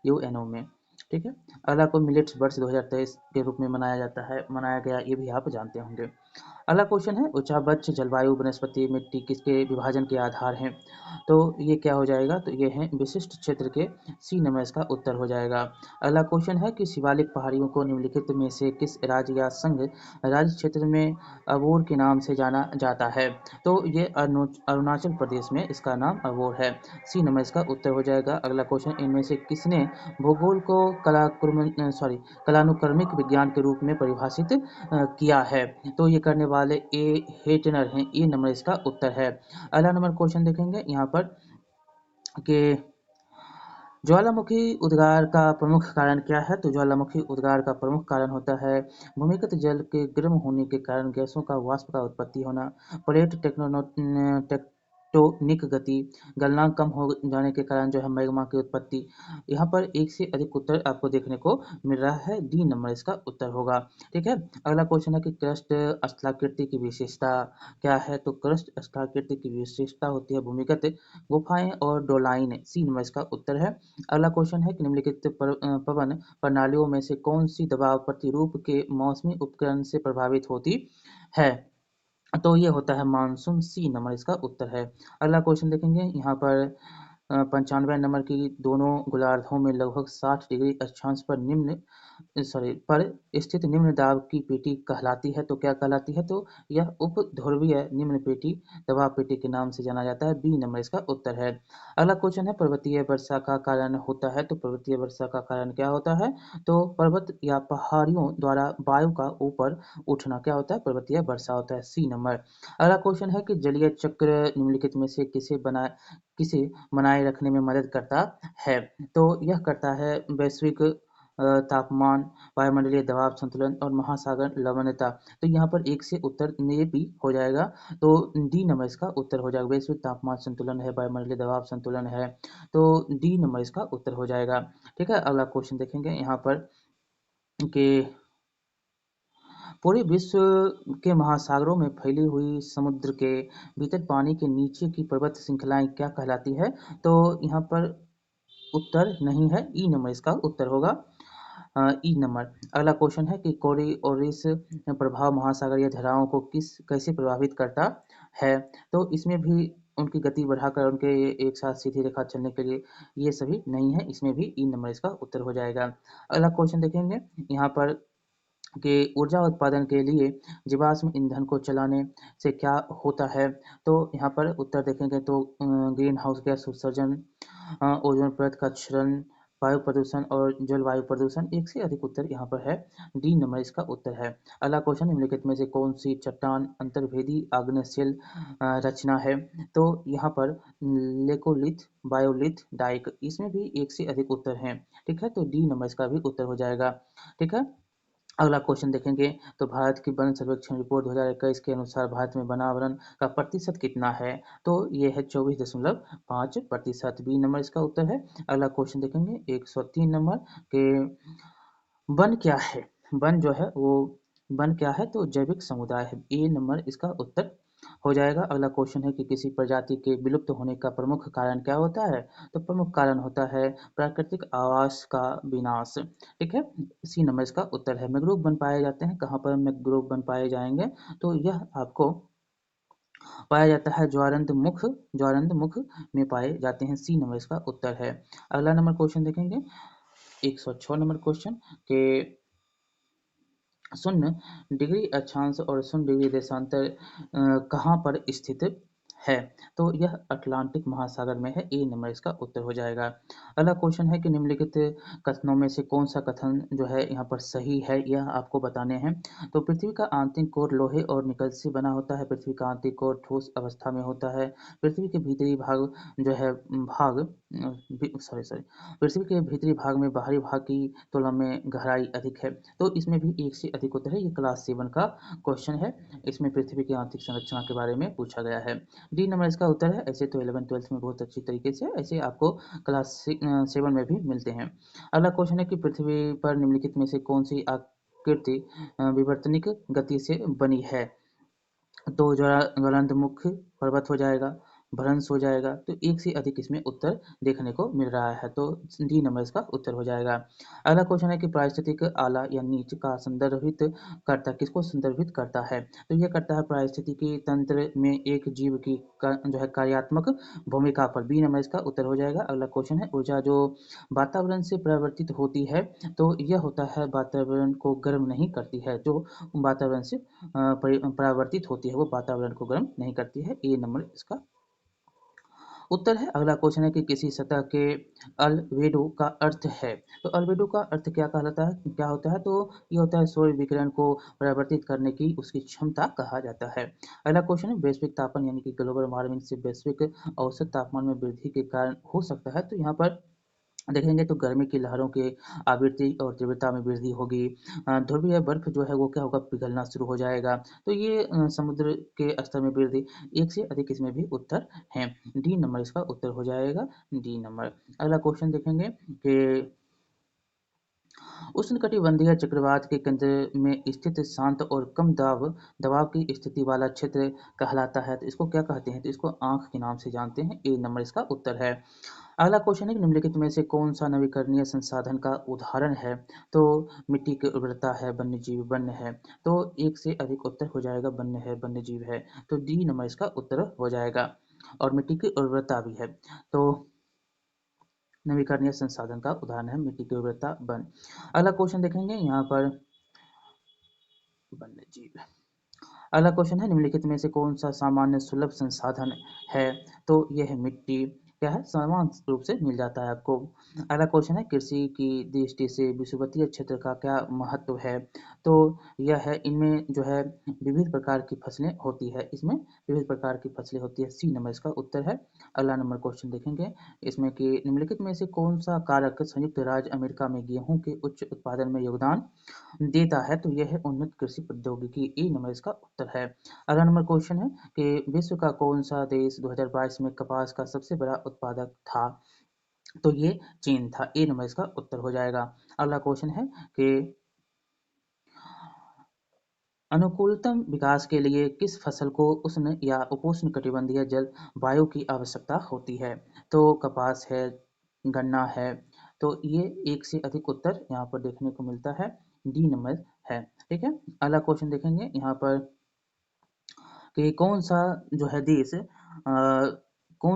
यूएनओ में, ठीक है। अगला को मिलेट्स वर्ष 2023 के रूप में मनाया गया, ये भी आप जानते होंगे। अगला क्वेश्चन है उच्चावच जलवायु वनस्पति मिट्टी किसके विभाजन के आधार हैं? तो ये क्या हो जाएगा? तो ये है विशिष्ट क्षेत्र के सी नंबर इसका उत्तर हो जाएगा। अगला क्वेश्चन है कि शिवालिक पहाड़ियों को निम्नलिखित में से किस राज्य या संघ राज्य क्षेत्र में अबोर के नाम से जाना जाता है? तो ये अरुणाचल प्रदेश में इसका नाम अबोर है। सी नंबर इसका उत्तर हो जाएगा। अगला क्वेश्चन इनमें से किसने भूगोल को कलानुक्रमिक विज्ञान के रूप में परिभाषित किया है? तो ये करने वाले ए हेटनर हैं। ए नंबर इसका उत्तर है। अगला नंबर क्वेश्चन देखेंगे यहाँ पर कि ज्वालामुखी उद्गार का प्रमुख कारण क्या है? तो ज्वालामुखी उद्गार का प्रमुख कारण होता है भूमिगत जल के गर्म होने के कारण गैसों का वाष्प का उत्पत्ति होना, प्लेट टेक्टोनिक गति, गलनांक कम हो जाने के कारण जो है मैग्मा की उत्पत्ति। यहाँ पर एक से अधिक उत्तर आपको देखने को मिल रहा है। डी नंबर इसका उत्तर होगा। ठीक है। अगला क्वेश्चन है कि क्रस्ट स्थलाकृति की विशेषता क्या है? तो क्रस्ट स्थलाकृति की विशेषता होती है भूमिगत गुफाएं और डोलाइन। सी नंबर इसका उत्तर है। अगला क्वेश्चन है कि निम्नलिखित पवन प्रणालियों में से कौन सी दबाव प्रतिरूप के मौसमी उपकरण से प्रभावित होती है? तो ये होता है मानसून। सी नंबर इसका उत्तर है। अगला क्वेश्चन देखेंगे यहाँ पर 95 नंबर की दोनों गोलार्धों में लगभग 60 डिग्री अक्षांश पर स्थित निम्न दाब की पेटी कहलाती है। तो क्या कहलाती है? तो यह उपध्रुवीय निम्न पेटी दबाव पेटी के नाम से जाना जाता है। बी नंबर इसका उत्तर है। अगला क्वेश्चन है पर्वतीय वर्षा का कारण होता है। तो पर्वतीय वर्षा का कारण क्या होता है? तो पर्वत या पहाड़ियों द्वारा वायु का ऊपर उठना क्या होता है? पर्वतीय वर्षा होता है। सी नंबर। अगला क्वेश्चन है कि जलीय चक्र निम्नलिखित में से किसे बनाए रखने में मदद करता है? तो यह करता है वैश्विक तापमान, वायुमंडलीय दबाव संतुलन और महासागर लवणता। तो यहाँ पर एक से उत्तर ये भी हो जाएगा। तो डी नंबर इसका उत्तर हो जाएगा। वैश्विक तापमान संतुलन है, वायुमंडलीय दबाव संतुलन है, तो डी नंबर इसका उत्तर हो जाएगा। ठीक है। अगला क्वेश्चन देखेंगे यहाँ पर कि पूरे विश्व के महासागरों में फैली हुई समुद्र के भीतर पानी के नीचे की पर्वत श्रृंखलाएं क्या कहलाती है? तो यहाँ पर उत्तर नहीं है। ई नंबर इसका उत्तर होगा। ई नंबर। अगला क्वेश्चन है कि कोरियोलिस प्रभाव महासागर या धाराओं को कैसे प्रभावित करता है? तो इसमें भी उनकी गति बढ़ाकर उनके एक साथ सीधी रेखा चलने के लिए ये सभी नहीं है। इसमें भी ई नंबर इसका उत्तर हो जाएगा। अगला क्वेश्चन देखेंगे यहाँ पर कि ऊर्जा उत्पादन के लिए जीवाश्म ईंधन को चलाने से क्या होता है? तो यहाँ पर उत्तर देखेंगे तो ग्रीन हाउस गैस उत्सर्जन, ओजोन परत का क्षरण, वायु प्रदूषण और जलवायु प्रदूषण। एक से अधिक उत्तर यहाँ पर है। डी नंबर इसका उत्तर है। अगला क्वेश्चन निम्नलिखित में से कौन सी चट्टान अंतर्वेदी आग्नेयशिल रचना है? तो यहाँ पर लेकोलिथ, बायोलिथ, डाइक, इसमें भी एक से अधिक उत्तर हैं। ठीक है। तो डी नंबर इसका भी उत्तर हो जाएगा। ठीक है। अगला क्वेश्चन देखेंगे तो भारत की वन सर्वेक्षण रिपोर्ट 2021 के अनुसार भारत में वनावरण का प्रतिशत कितना है? तो ये है 24.5%। बी नंबर इसका उत्तर है। अगला क्वेश्चन देखेंगे 103 नंबर के वन क्या है? वन जो है वो वन क्या है? तो जैविक समुदाय है। ए नंबर इसका उत्तर हो जाएगा। अगला क्वेश्चन है कि किसी प्रजाति के विलुप्त होने का प्रमुख कारण क्या होता है? तो प्रमुख कारण होता है प्राकृतिक आवास का विनाश। ठीक है। सी नंबर इसका उत्तर है। मैंग्रोव वन पाए जाते हैं कहाँ पर? मैंग्रोव वन पाए जाएंगे तो यह आपको पाया जाता है ज्वारंद मुख में पाए जाते हैं। सी नंबर इसका उत्तर है। अगला नंबर क्वेश्चन देखेंगे 106 नंबर क्वेश्चन के 0 डिग्री अक्षांश और 0 डिग्री देशांतर कहाँ पर स्थित है? तो यह अटलांटिक महासागर में है। ए नंबर इसका उत्तर हो जाएगा। अगला क्वेश्चन है कि निम्नलिखित कथनों में से कौन सा कथन जो है यहाँ पर सही है, यह आपको बताने हैं। तो पृथ्वी का आंतरिक कोर लोहे और निकल से बना होता है। पृथ्वी का आंतरिक कोर ठोस अवस्था में होता है। पृथ्वी के भीतरी भाग जो है पृथ्वी के भीतरी भाग में बाहरी भाग की तुलना में गहराई अधिक है। तो इसमें भी एक से अधिक उत्तर है। ये क्लास 7 का क्वेश्चन है। इसमें पृथ्वी की आंतरिक संरचना के बारे में पूछा गया है। डी नंबर इसका उत्तर है। ऐसे तो 11th-12th में बहुत अच्छी तरीके से ऐसे आपको क्लास 7 में भी मिलते हैं। अगला क्वेश्चन है कि पृथ्वी पर निम्नलिखित में से कौन सी आकृति विवर्तनिक गति से बनी है? तो ज्वालामुखी पर्वत हो जाएगा, भ्रंश हो जाएगा। तो एक से अधिक इसमें उत्तर देखने को मिल रहा है, तो डी नंबर इसका उत्तर हो जाएगा। अगला क्वेश्चन है कि पारिस्थितिक आला या नीच का संदर्भित करता किसको संदर्भित करता है? तो यह करता है पारिस्थितिकी तंत्र में एक जीव की जो है कार्यात्मक भूमिका पर। बी नंबर इसका उत्तर हो जाएगा। अगला क्वेश्चन है ऊर्जा जो वातावरण से परिवर्तित होती है, तो यह होता है वातावरण को गर्म नहीं करती है। जो वातावरण से परावर्तित होती है वो वातावरण को गर्म नहीं करती है। ए नंबर इसका उत्तर है। अगला क्वेश्चन है कि किसी सतह के अल्बेडो का अर्थ है। तो अल्बेडो का अर्थ क्या कहलाता है, क्या होता है? तो ये होता है सूर्य विकिरण को परावर्तित करने की उसकी क्षमता कहा जाता है। अगला क्वेश्चन है वैश्विक तापन यानी कि ग्लोबल वार्मिंग से वैश्विक औसत तापमान में वृद्धि के कारण हो सकता है। तो यहाँ पर देखेंगे तो गर्मी की लहरों की आवृत्ति और तीव्रता में वृद्धि होगी। ध्रुवीय बर्फ जो है वो क्या होगा, पिघलना शुरू हो जाएगा। तो ये समुद्र के स्तर में वृद्धि, एक से अधिक इसमें भी उत्तर हैं। डी नंबर इसका उत्तर हो जाएगा, डी नंबर। अगला क्वेश्चन देखेंगे कि उष्णकटिबंधीय चक्रवात के केंद्र में स्थित शांत और कम दबाव की स्थिति वाला क्षेत्र कहलाता है। तो इसको क्या कहते हैं? तो इसको आंख के नाम से जानते हैं। ए नंबर इसका उत्तर है। अगला क्वेश्चन है कि निम्नलिखित में से कौन सा नवीकरणीय संसाधन का उदाहरण है? तो मिट्टी की उर्वरता है, वन्यजीव वन्य है। तो एक से अधिक उत्तर हो जाएगा, वन्य है, वन्यजीव है। तो डी नंबर इसका उत्तर हो जाएगा। और मिट्टी की उर्वरता भी है। तो नवीकरणीय संसाधन का उदाहरण है मिट्टी की उर्वरता वन। अगला क्वेश्चन देखेंगे यहाँ पर वन्यजीव। अगला क्वेश्चन है निम्नलिखित में से कौन सा सामान्य सुलभ संसाधन है? तो यह है मिट्टी, क्या है, समान रूप से मिल जाता है आपको। अगला क्वेश्चन है कृषि की दृष्टि से विषुवतीय क्षेत्र का क्या महत्व है? तो यह है इनमें जो है विविध प्रकार की फसलें होती है, इसमें विविध प्रकार की फसलें होती है। सी नंबर इसका उत्तर है। अगला नंबर क्वेश्चन देखेंगे इसमें कि निम्नलिखित में से कौन सा कारक संयुक्त राज्य अमेरिका में गेहूं के उच्च उत्पादन में योगदान देता है? तो यह है उन्नत कृषि प्रौद्योगिकी। ए नंबर इसका उत्तर है। अगला नंबर क्वेश्चन है कि विश्व का कौन सा देश 2022 में कपास का सबसे बड़ा उत्पादक था? तो ये चीन था। ए नंबर इसका उत्तर हो जाएगा। अगला क्वेश्चन है कि अनुकूलतम विकास के लिए किस फसल को उष्ण या उपोष्ण कटिबंधीय जल वायु की आवश्यकता होती है? तो कपास है, गन्ना है। तो ये एक से अधिक उत्तर यहाँ पर देखने को मिलता है। डी नंबर है। ठीक है। अगला क्वेश्चन देखेंगे यहाँ पर कि कौन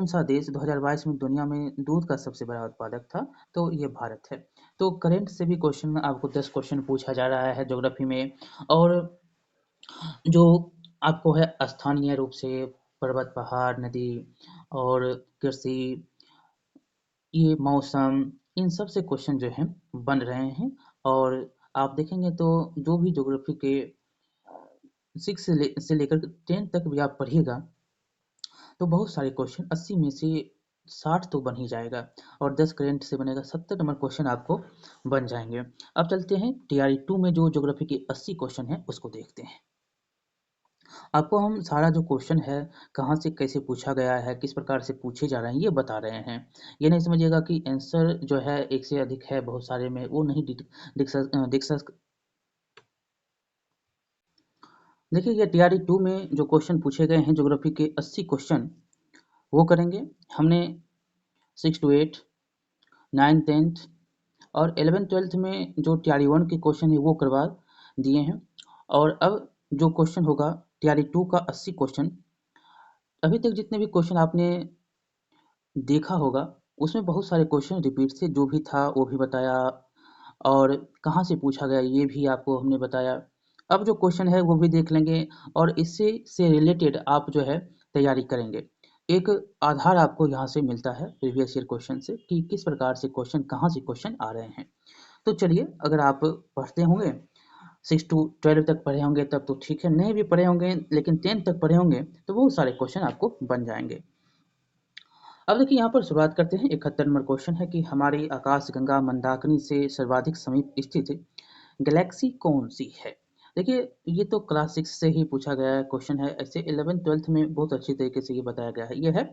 सा देश 2022 में दुनिया में दूध का सबसे बड़ा उत्पादक था? तो ये भारत है। तो करंट से भी क्वेश्चन आपको 10 क्वेश्चन पूछा जा रहा है ज्योग्राफी में। और जो आपको है स्थानीय रूप से पर्वत, पहाड़, नदी और कृषि, ये मौसम, इन सब से क्वेश्चन जो हैं बन रहे हैं। और आप देखेंगे तो जो भी ज्योग्राफी के 6 से लेकर 10 तक भी आप पढ़िएगा तो बहुत सारे क्वेश्चन 80 में से 60 तो बन ही जाएगा। और 10 करंट से बनेगा, 70 नंबर क्वेश्चन आपको बन जाएंगे। अब चलते हैं टीआरई 2 में जो ज्योग्राफी के 80 क्वेश्चन है उसको देखते हैं। आपको हम सारा जो क्वेश्चन है कहाँ से कैसे पूछा गया है, किस प्रकार से पूछे जा रहे हैं, ये बता रहे हैं। ये नहीं समझिएगा कि आंसर जो है एक से अधिक है बहुत सारे में, वो नहीं डिस्कस। देखिए ये टीआरई 2 में जो क्वेश्चन पूछे गए हैं ज्योग्राफी के 80 क्वेश्चन वो करेंगे हमने। 6 to 8, 9, 10th और 11th 12th में जो टीआरई 1 के क्वेश्चन है वो करवा दिए हैं। और अब जो क्वेश्चन होगा टीआरई 2 का 80 क्वेश्चन, अभी तक जितने भी क्वेश्चन आपने देखा होगा उसमें बहुत सारे क्वेश्चन रिपीट थे, जो भी था वो भी बताया और कहाँ से पूछा गया ये भी आपको हमने बताया। अब जो क्वेश्चन है वो भी देख लेंगे और इससे रिलेटेड आप जो है तैयारी करेंगे। एक आधार आपको यहाँ से मिलता है प्रीवियस ईयर क्वेश्चन से कि किस प्रकार से क्वेश्चन, कहाँ से क्वेश्चन आ रहे हैं। तो चलिए, अगर आप पढ़ते होंगे 6 to 12 तक पढ़े होंगे तब तो ठीक है, नहीं भी पढ़े होंगे लेकिन 10 तक पढ़े होंगे तो बहुत सारे क्वेश्चन आपको बन जाएंगे। अब देखिए यहाँ पर शुरुआत करते हैं। 71 नंबर क्वेश्चन है कि हमारी आकाशगंगा मंदाकिनी से सर्वाधिक समीप स्थित गैलेक्सी कौन सी है? देखिए ये तो क्लास 6 से ही पूछा गया क्वेश्चन है, ऐसे 11th 12th में बहुत अच्छी तरीके से ये बताया गया है। ये है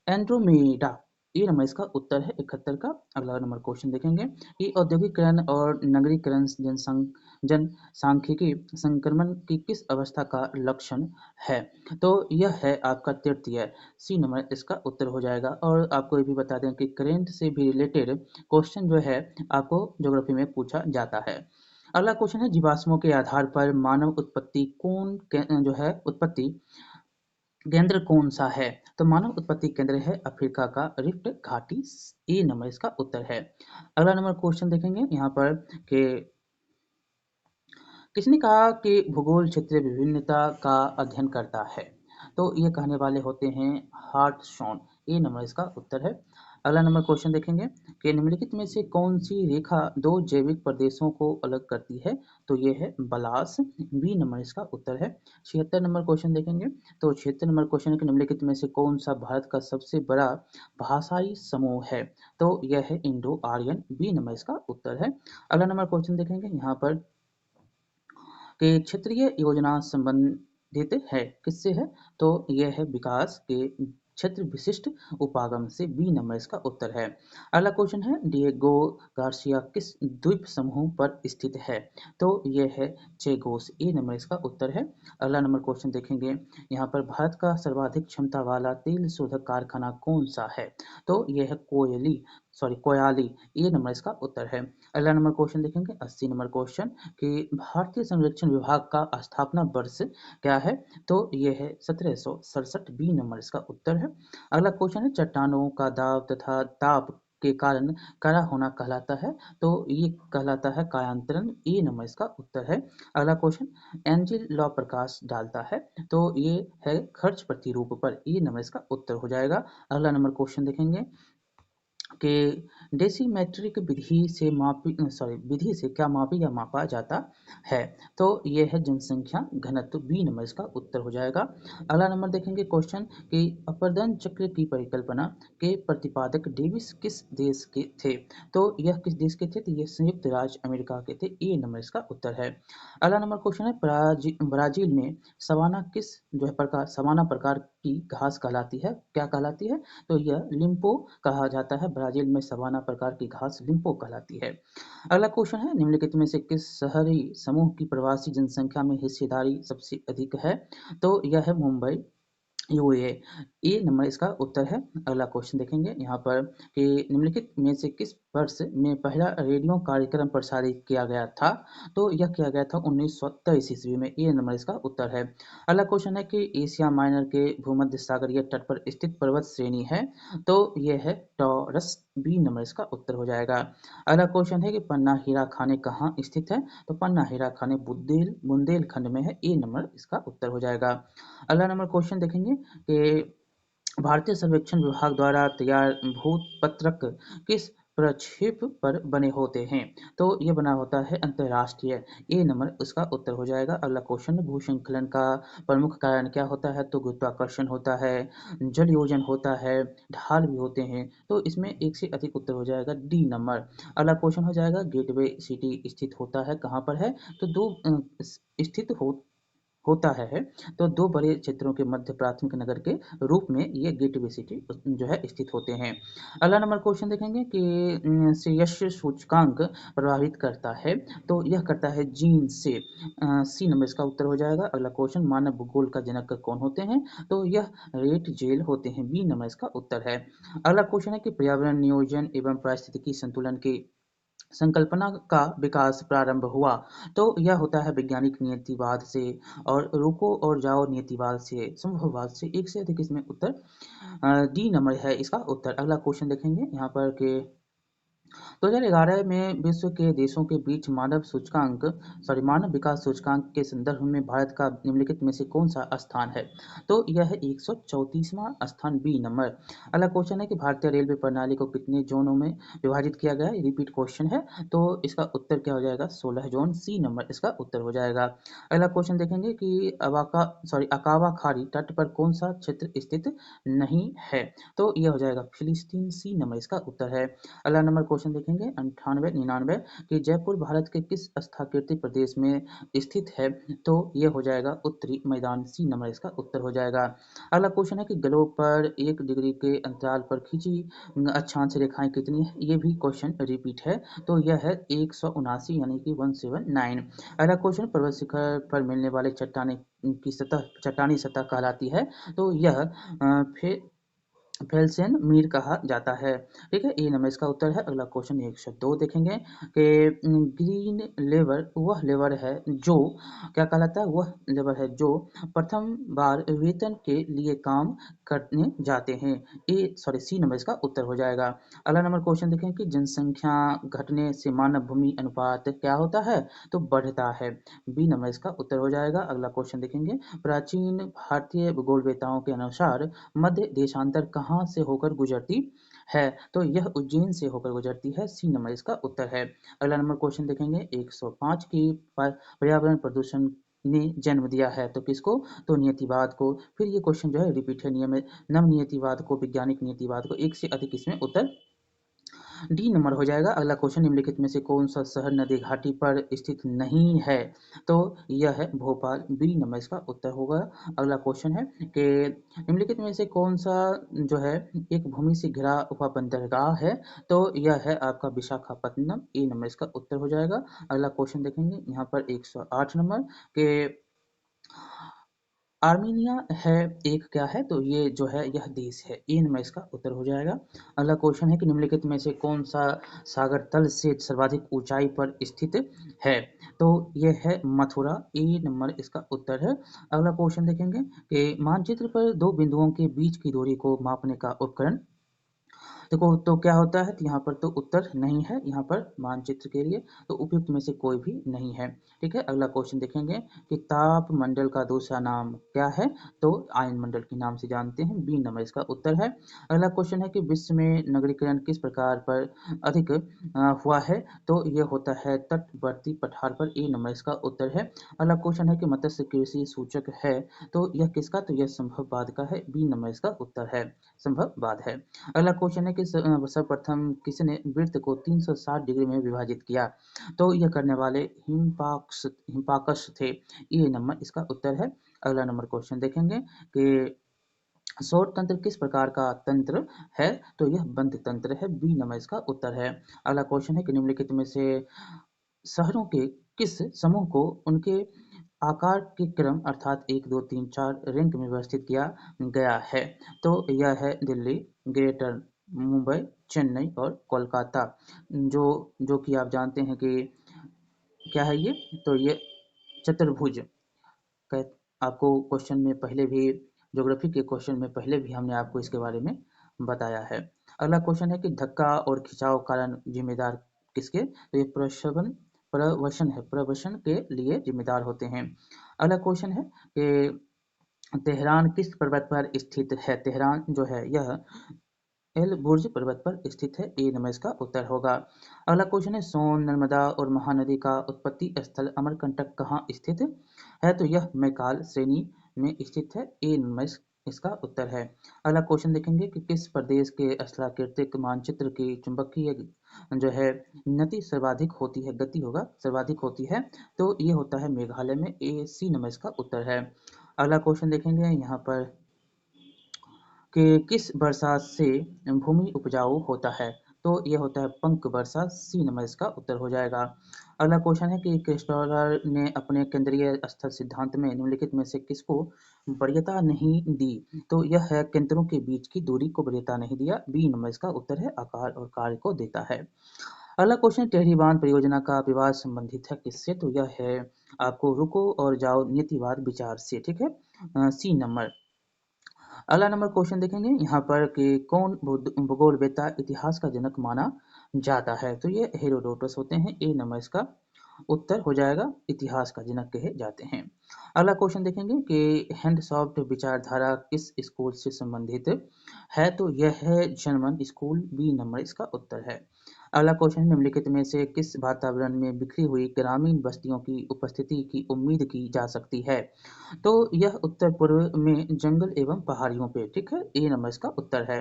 एंड्रोमेडा। ए नंबर इसका उत्तर है 71 का। अगला नंबर क्वेश्चन देखेंगे कि औद्योगिकरण और नगरीकरण जनसांख्यिकी संक्रमण की किस अवस्था का लक्षण है? तो यह है आपका तृतीय, सी नंबर इसका उत्तर हो जाएगा। और आपको ये भी बता दें कि करेंट से भी रिलेटेड क्वेश्चन जो है आपको ज्योग्राफी में पूछा जाता है। अगला क्वेश्चन है जीवाश्मों के आधार पर मानव उत्पत्ति जो है उत्पत्ति केंद्र कौन सा है? तो मानव उत्पत्ति केंद्र है अफ्रीका का रिफ्ट घाटी। ए नंबर इसका उत्तर है। अगला नंबर क्वेश्चन देखेंगे यहाँ पर कि किसने कहा कि भूगोल क्षेत्रीय विभिन्नता का अध्ययन करता है? तो ये कहने वाले होते हैं हार्टशॉन। ए नंबर इसका उत्तर है। अगला नंबर क्वेश्चन देखेंगे कि निम्नलिखित में से कौन सी रेखा दो जैविक प्रदेशों को अलग करती है? तो ये है बलास। बी नंबर इसका उत्तर है। 76 नंबर क्वेश्चन देखेंगे तो 76 नंबर क्वेश्चन है कि निम्नलिखित में से कौन सा भारत का सबसे बड़ा भाषाई समूह है? तो यह है इंडो आर्यन। बी नंबर इसका उत्तर है। अगला नंबर क्वेश्चन देखेंगे यहाँ पर कि क्षेत्रीय योजना संबंधित है किससे है? तो यह है विकास के क्षेत्र विशिष्ट उपागम से। बी नंबर इसका उत्तर है। अगला क्वेश्चन है डिएगो गार्सिया किस द्वीप समूह पर स्थित है? तो यह है चेगोस। ए नंबर इसका उत्तर है। अगला नंबर क्वेश्चन देखेंगे यहाँ पर भारत का सर्वाधिक क्षमता वाला तेल शोधक कारखाना कौन सा है? तो यह है कोयाली। ए नंबर इसका उत्तर है। अगला नंबर क्वेश्चन देखेंगे 80 नंबर क्वेश्चन कि भारतीय संरक्षण विभाग का स्थापना वर्ष क्या है? तो ये है 1767। बी नंबर इसका उत्तर है। अगला क्वेश्चन है चट्टानों का दाब तथा ताप के कारण कड़ा होना कहलाता है। तो ये कहलाता है कायांतरण। ए नंबर इसका उत्तर है। अगला क्वेश्चन एंजिल लॉ प्रकाश डालता है। तो ये है खर्च प्रतिरूप पर। ए नंबर इसका उत्तर हो जाएगा। अगला नंबर क्वेश्चन देखेंगे कि डेसीमेट्रिक विधि से क्या मापी या मापा जाता है? तो ये है जनसंख्या घनत्व। बी नंबर इसका उत्तर हो जाएगा। अगला नंबर देखेंगे क्वेश्चन कि अपर्दन चक्र की परिकल्पना के प्रतिपादक डेविस किस देश के थे? तो यह किस देश के थे? तो ये संयुक्त राज्य अमेरिका के थे। ए नंबर इसका उत्तर है। अगला नंबर क्वेश्चन है ब्राजील में सवाना प्रकार की घास कहलाती है, क्या कहलाती है? तो यह लिम्पो कहा जाता है। ब्राजील में सवाना प्रकार की घास लिम्पो कहलाती है। अगला क्वेश्चन है निम्नलिखित में से किस शहरी समूह की प्रवासी जनसंख्या में हिस्सेदारी सबसे अधिक है? तो यह है मुंबई यूए। ए नंबर इसका उत्तर है। अगला क्वेश्चन देखेंगे यहाँ पर कि निम्नलिखित में से किस वर्ष में पहला रेडियो कार्यक्रम प्रसारित किया गया था? तो यह किया गया था 1923 ईस्वी में। ए नंबर इसका उत्तर है। अगला क्वेश्चन है कि एशिया माइनर के भूमध्य सागरीय तट पर स्थित पर्वत श्रेणी है? तो यह है टॉरस। बी नंबर इसका उत्तर हो जाएगा। अगला क्वेश्चन है कि पन्ना हीरा खाने कहाँ स्थित है? तो पन्ना हीरा खाने बुंदेलखंड में है। ए नंबर इसका उत्तर हो जाएगा। अगला नंबर क्वेश्चन देखेंगे कि भारतीय सर्वेक्षण विभाग द्वारा तैयार भूपत्रक किस प्रक्षेप पर बने होते हैं? तो ये बना होता है अंतरराष्ट्रीय। ए नंबर उसका उत्तर हो जाएगा। अगला क्वेश्चन भूस्खलन का प्रमुख कारण क्या होता है? तो गुरुत्वाकर्षण होता है, जलयोजन होता है, ढाल भी होते हैं। तो इसमें एक से अधिक उत्तर हो जाएगा। D number. अगला क्वेश्चन हो जाएगा गेटवे सिटी स्थित होता है कहाँ पर है? तो स्थित होता है तो दो बड़े क्षेत्रों के मध्य प्राथमिक नगर के रूप में ये गेटवे सिटी जो है स्थित होते हैं। अगला नंबर क्वेश्चन देखेंगे कि श्रेयस्व सूचकांक प्रभावित करता है? तो यह करता है जीन से। सी नंबर इसका उत्तर हो जाएगा। अगला क्वेश्चन मानव भूगोल का जनक कौन होते हैं? तो यह रेट जेल होते हैं। बी नंबर इसका उत्तर है। अगला क्वेश्चन है कि पर्यावरण नियोजन एवं पारिस्थितिकी संतुलन के संकल्पना का विकास प्रारंभ हुआ? तो यह होता है वैज्ञानिक नियतिवाद से और रुको और जाओ नियतिवाद से, संभववाद से। एक से अधिक इसमें उत्तर डी नंबर है इसका उत्तर। अगला क्वेश्चन देखेंगे यहाँ पर कि 2011 में विश्व के देशों के बीच मानव विकास सूचकांक के संदर्भ में भारत का निम्नलिखित में से कौन सा स्थान है? तो यह है 134वां स्थान। B number. अगला क्वेश्चन है कि भारतीय रेलवे प्रणाली को कितने जोनों में विभाजित किया गया है? रिपीट क्वेश्चन है तो इसका उत्तर क्या हो जाएगा? 16 जोन। सी नंबर इसका उत्तर हो जाएगा। अगला क्वेश्चन देखेंगे कि अकावा खाड़ी तट पर कौन सा क्षेत्र स्थित नहीं है? तो यह हो जाएगा फिलिस्तीन। सी नंबर इसका उत्तर है। अगला नंबर क्वेश्चन क्वेश्चन देखेंगे 98-99 कि जयपुर भारत के किस स्थाकीर्ति प्रदेश में स्थित है? तो ये हो जाएगा उत्तरी मैदान, सी नंबर इसका उत्तर हो जाएगा। अगला क्वेश्चन है कि ग्लोब पर 1 डिग्री के अंतराल पर खींची अक्षांश रेखाएं कितनी है? ये भी क्वेश्चन रिपीट है, तो यह है 179 यानी कि 179। अगला क्वेश्चन पर्वत शिखर पर मिलने वाले चट्टानी सतह कहलाती है, तो यह फिर फेल्सेन मीर कहा जाता है। ठीक है, ए नंबर इसका उत्तर है। अगला क्वेश्चन 102 देखेंगे कि ग्रीन लेबर वह लेबर है जो क्या कहलाता है? वह लेबर है जो प्रथम बार वेतन के लिए काम करने जाते हैं। सी नंबर इसका उत्तर हो जाएगा। अगला नंबर क्वेश्चन देखें कि जनसंख्या घटने से मानव भूमि अनुपात क्या होता है? तो बढ़ता है। बी नंबर इसका उत्तर हो जाएगा। अगला क्वेश्चन देखेंगे प्राचीन भारतीय भूगोलवेताओं के अनुसार मध्य देशांतर कहाँ से होकर गुजरती है? तो यह उज्जैन से होकर गुजरती है, सी नंबर इसका उत्तर है। अगला नंबर क्वेश्चन देखेंगे 105 की पर्यावरण प्रदूषण ने जन्म दिया है, तो किसको? तो नियतिवाद को। फिर ये क्वेश्चन जो है रिपीट है, नव नियतिवाद को, वैज्ञानिक नियतिवाद को, एक से अधिक इसमें उत्तर डी नंबर हो जाएगा। अगला क्वेश्चन निम्नलिखित में से कौन सा शहर नदी घाटी पर स्थित नहीं है? तो यह है भोपाल, बी नंबर इसका उत्तर होगा। अगला क्वेश्चन है कि निम्नलिखित में से कौन सा जो है एक भूमि से घिरा हुआ बंदरगाह है? तो यह है आपका विशाखापत्तनम, ए नंबर इसका उत्तर हो जाएगा। अगला क्वेश्चन देखेंगे यहाँ पर 108 नंबर के आर्मीनिया है एक क्या है? तो ये जो है यह देश है, ए नंबर इसका उत्तर हो जाएगा। अगला क्वेश्चन है कि निम्नलिखित में से कौन सा सागर तल से सर्वाधिक ऊंचाई पर स्थित है? तो यह है मथुरा, ए नंबर इसका उत्तर है। अगला क्वेश्चन देखेंगे कि मानचित्र पर दो बिंदुओं के बीच की दूरी को मापने का उपकरण, देखो तो क्या होता है? तो यहाँ पर तो उत्तर नहीं है, यहाँ पर मानचित्र के लिए तो उपयुक्त में से कोई भी नहीं है। ठीक है, अगला क्वेश्चन देखेंगे कि ताप मंडल का दूसरा नाम क्या है? तो आयन मंडल के नाम से जानते हैं, बी नंबर इसका उत्तर है। अगला क्वेश्चन है कि विश्व में नगरीकरण किस प्रकार पर अधिक हुआ है? तो ये होता है तटवर्ती पठार पर, ए नंबर इसका उत्तर है। अगला क्वेश्चन है कि मत्स्य कृषि सूचक है, तो यह किसका? तो यह संभववाद का है, बी नंबर इसका उत्तर है, संभववाद है। अगला क्वेश्चन है कि सर्वप्रथम किसने वृत्त को 360 डिग्री में विभाजित किया? तो यह करने वाले हिम्पाकस थे, ये नंबर इसका उत्तर है। अगला नंबर क्वेश्चन देखेंगे कि सौर तंत्र किस प्रकार का तंत्र है? तो यह बंद तंत्र है, बी नंबर इसका उत्तर है। अगला क्वेश्चन है कि निम्नलिखित में से शहरों के किस समूह को उनके आकार के क्रम अर्थात 1, 2, 3, 4 रैंक में व्यवस्थित किया गया है? तो यह है दिल्ली, ग्रेटर मुंबई, चेन्नई और कोलकाता, जो कि आप जानते हैं कि क्या है ये? तो ये चतुर्भुज आपको क्वेश्चन में पहले भी, ज्योग्राफी के क्वेश्चन में पहले भी हमने आपको इसके बारे में बताया है। अगला क्वेश्चन है कि धक्का और खिंचाव कारण जिम्मेदार किसके? तो ये प्रवसन के लिए जिम्मेदार होते हैं। अगला क्वेश्चन है कि तेहरान किस पर्वत पर स्थित है? तेहरान जो है यह एलबुर्ज पर्वत पर स्थित है, ए नंबर इसका उत्तर होगा। अगला क्वेश्चन है सोन नर्मदा और महानदी का उत्पत्ति स्थल अमरकंटक कहाँ स्थित है? तो यह मैकाल श्रेणी में स्थित है, ए नंबर इसका उत्तर है। अगला क्वेश्चन देखेंगे कि किस प्रदेश के स्थलाकृतिक मानचित्र की चुंबकीय जो है गति सर्वाधिक होती है? गति होगा सर्वाधिक होती है, तो ये होता है मेघालय में, ए सी नंबर इसका उत्तर है। अगला क्वेश्चन देखेंगे यहाँ पर कि किस वर्षा से भूमि उपजाऊ होता है? तो यह होता है पंख वर्षा, सी नंबर इसका उत्तर हो जाएगा। अगला क्वेश्चन है कि क्रिस्टोफर ने अपने केंद्रीय स्थल सिद्धांत में निम्नलिखित में से किसको वरीयता नहीं दी? तो यह है केंद्रों के बीच की दूरी को वरीयता नहीं दिया, बी नंबर इसका उत्तर है, आकार और कार्य को देता है। अगला क्वेश्चन टेहरी बांध परियोजना का विवाद संबंधित है किससे? तो यह है आपको रुको और जाओ नीतिवाद विचार से। ठीक है, सी नंबर। अगला नंबर क्वेश्चन देखेंगे यहाँ पर कि कौन भूगोलवेत्ता इतिहास का जनक माना जाता है? तो ये हेरोडोटस होते हैं, ए नंबर इसका उत्तर हो जाएगा, इतिहास का जनक कहे जाते हैं। अगला क्वेश्चन देखेंगे कि हैंडसॉफ्ट विचारधारा किस स्कूल से संबंधित है? तो यह है जर्मन स्कूल, बी नंबर इसका उत्तर है। अगला क्वेश्चन निम्नलिखित में से किस वातावरण में बिखरी हुई ग्रामीण बस्तियों की उपस्थिति की उम्मीद की जा सकती है? तो यह उत्तर पूर्व में जंगल एवं पहाड़ियों पे, ठीक है, ए नंबर इसका उत्तर है।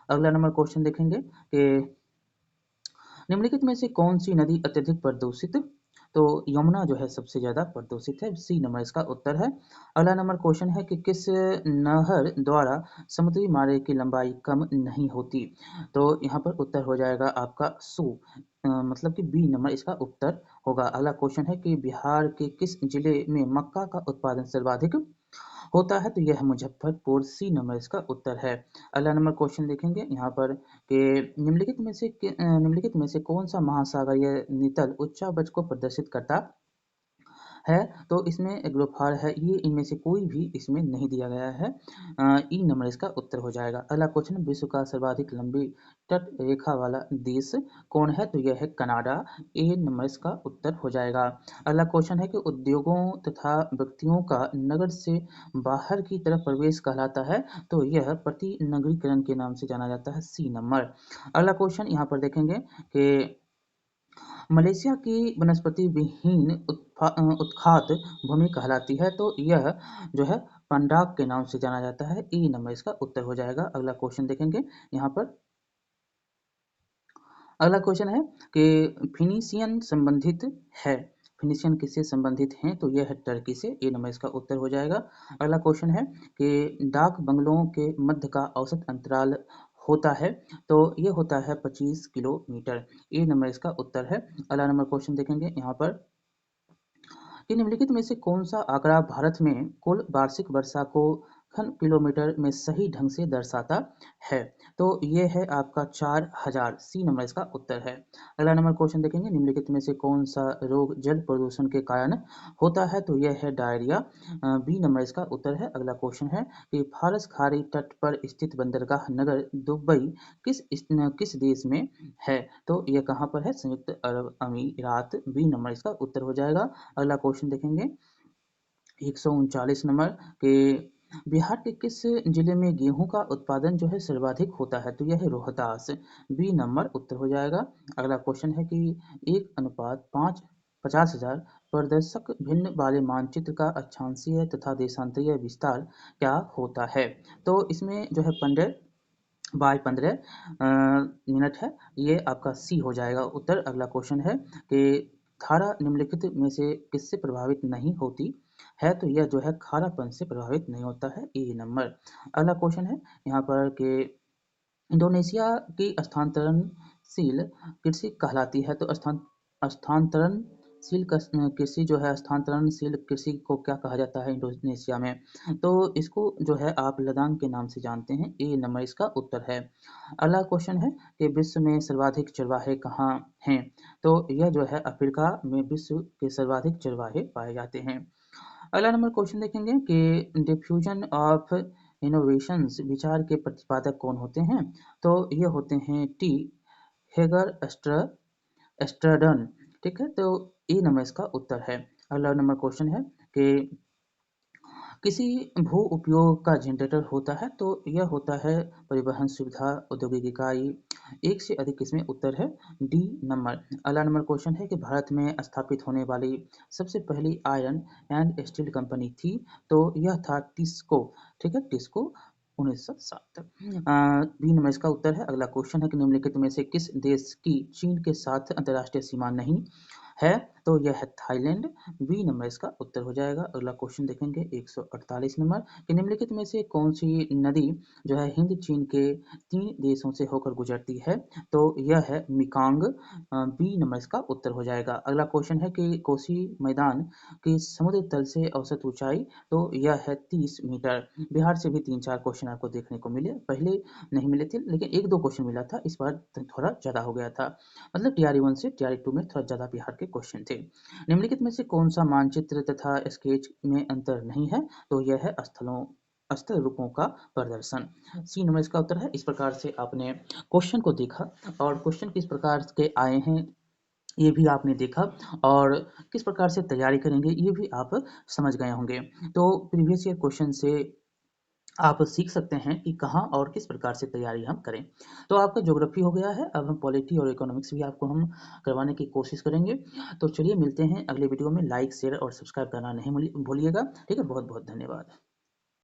अगला नंबर क्वेश्चन देखेंगे कि निम्नलिखित में से कौन सी नदी अत्यधिक प्रदूषित? तो यमुना जो है सबसे ज़्यादा प्रदूषित है, सी नंबर इसका उत्तर है। अगला नंबर क्वेश्चन है कि किस नहर द्वारा समुद्री मार्ग की लंबाई कम नहीं होती? तो यहाँ पर उत्तर हो जाएगा आपका मतलब कि बी नंबर इसका उत्तर होगा। अगला क्वेश्चन है कि बिहार के किस जिले में मक्का का उत्पादन सर्वाधिक होता है? तो यह मुजफ्फरपुर, सी नंबर इसका उत्तर है। अगला नंबर क्वेश्चन देखेंगे यहाँ पर कि निम्नलिखित में से कौन सा महासागरीय नितल उच्चावच को प्रदर्शित करता है? तो इसमें ग्लोफार है, ये इनमें से कोई भी इसमें नहीं दिया गया है। ई नंबर इसका उत्तर हो जाएगा। अगला क्वेश्चन, विश्व का सर्वाधिक लंबी तट रेखा वाला देश कौन है? तो यह है कनाडा, ए नंबर इसका उत्तर हो जाएगा। अगला क्वेश्चन है कि उद्योगों तथा व्यक्तियों का नगर से बाहर की तरफ प्रवेश कहलाता है? तो यह प्रतिनगरीकरण के नाम से जाना जाता है, सी नंबर। अगला क्वेश्चन यहाँ पर देखेंगे कि मलेशिया की वनस्पति विहीन उत्खात भूमि कहलाती है? तो यह जो है पंडाक के नाम से जाना जाता है, ई नंबर इसका उत्तर हो जाएगा। अगला क्वेश्चन देखेंगे यहाँ पर। अगला क्वेश्चन है कि फिनीशियन संबंधित है, फिनीशियन किससे संबंधित हैं? तो यह है टर्की से, ए नंबर इसका उत्तर हो जाएगा। अगला क्वेश्चन है कि डाक बंगलों के मध्य का औसत अंतराल होता है? तो ये होता है 25 किलोमीटर, ए नंबर इसका उत्तर है। अगला नंबर क्वेश्चन देखेंगे यहाँ पर कि निम्नलिखित में से कौन सा आंकड़ा भारत में कुल वार्षिक वर्षा को घन किलोमीटर में सही ढंग से दर्शाता है? तो ये है आपका 4000, सी नंबर इसका उत्तर है। अगला नंबर क्वेश्चन देखेंगे, निम्नलिखित में से कौन सा रोग जल प्रदूषण के कारण होता है? तो यह है डायरिया, बी नंबर इसका उत्तर है। अगला क्वेश्चन है कि फारस खाड़ी तट पर स्थित बंदरगाह नगर दुबई किस देश में है? तो यह कहाँ पर है? संयुक्त अरब अमीरात, बी नंबर इसका उत्तर हो जाएगा। अगला क्वेश्चन देखेंगे 139 नंबर के बिहार के किस जिले में गेहूं का उत्पादन जो है सर्वाधिक होता है? तो यह है रोहतास, बी नंबर उत्तर हो जाएगा। अगला क्वेश्चन है कि 1:5 50,000 प्रदर्शक भिन्न वाले मानचित्र का अक्षांशीय तथा देशांतरीय विस्तार क्या होता है? तो इसमें जो है 15 मिनट है, ये आपका सी हो जाएगा उत्तर। अगला क्वेश्चन है कि धारा निम्नलिखित में से किससे प्रभावित नहीं होती है? तो यह जो है खारापन से प्रभावित नहीं होता है, ए नंबर। अगला क्वेश्चन है यहाँ पर कि इंडोनेशिया की स्थानांतरणशील कृषि कहलाती है? तो स्थानांतरणशील कृषि जो है, स्थानांतरणशील कृषि को क्या कहा जाता है इंडोनेशिया में? तो इसको जो है आप लदान के नाम से जानते हैं, ए नंबर इसका उत्तर है। अगला क्वेश्चन है कि विश्व में सर्वाधिक चरवाहे कहाँ हैं? तो यह जो है अफ्रीका में विश्व के सर्वाधिक चरवाहे पाए जाते हैं। अगला नंबर क्वेश्चन देखेंगे कि डिफ्यूजन ऑफ इनोवेशंस विचार के प्रतिपादक कौन होते हैं? तो ये होते हैं टी हेगर एस्ट्राडन, ठीक है, तो ए नंबर इसका उत्तर है। अगला नंबर क्वेश्चन है कि किसी भू उपयोग का जनरेटर होता है? तो यह होता है परिवहन सुविधा औद्योगिक इकाई, एक से अधिक इसमें उत्तर है, डी नंबर। अगला नंबर क्वेश्चन है कि भारत में स्थापित होने वाली सबसे पहली आयरन एंड स्टील कंपनी थी? तो यह था टिस्को, ठीक है, टिस्को 1907। बी नंबर इसका उत्तर है। अगला क्वेश्चन है कि निम्नलिखित में से किस देश की चीन के साथ अंतर्राष्ट्रीय सीमा नहीं है? तो यह है थाईलैंड, बी नंबर इसका उत्तर हो जाएगा। अगला क्वेश्चन देखेंगे 148 नंबर कि निम्नलिखित में से कौन सी नदी जो है हिंद चीन के 3 देशों से होकर गुजरती है? तो यह है मिकांग, बी नंबर इसका उत्तर हो जाएगा। अगला क्वेश्चन है कि कोसी मैदान की समुद्र तल से औसत ऊंचाई? तो यह है 30 मीटर। बिहार से भी 3-4 क्वेश्चन आपको देखने को मिले, पहले नहीं मिले थे लेकिन 1-2 क्वेश्चन मिला था, इस बार थोड़ा ज़्यादा हो गया था। मतलब टीआरई 1 से टीआरई 2 में थोड़ा ज़्यादा बिहार के क्वेश्चन थे। निम्नलिखित में से कौन सा मानचित्र तथा स्केच में अंतर नहीं है? तो यह है स्थल रूपों का प्रदर्शन, सी नंबर इसका उत्तर है। इस प्रकार से आपने क्वेश्चन को देखा और क्वेश्चन किस प्रकार के आए हैं ये भी आपने देखा, और किस प्रकार से तैयारी करेंगे ये भी आप समझ गए होंगे। तो प्रीवियस ईयर क्वेश्चन से आप सीख सकते हैं कि कहाँ और किस प्रकार से तैयारी हम करें। तो आपका ज्योग्राफी हो गया है, अब हम पॉलिटी और इकोनॉमिक्स भी आपको हम करवाने की कोशिश करेंगे। तो चलिए मिलते हैं अगले वीडियो में, लाइक शेयर और सब्सक्राइब करना नहीं भूलिएगा, ठीक है। बहुत बहुत धन्यवाद।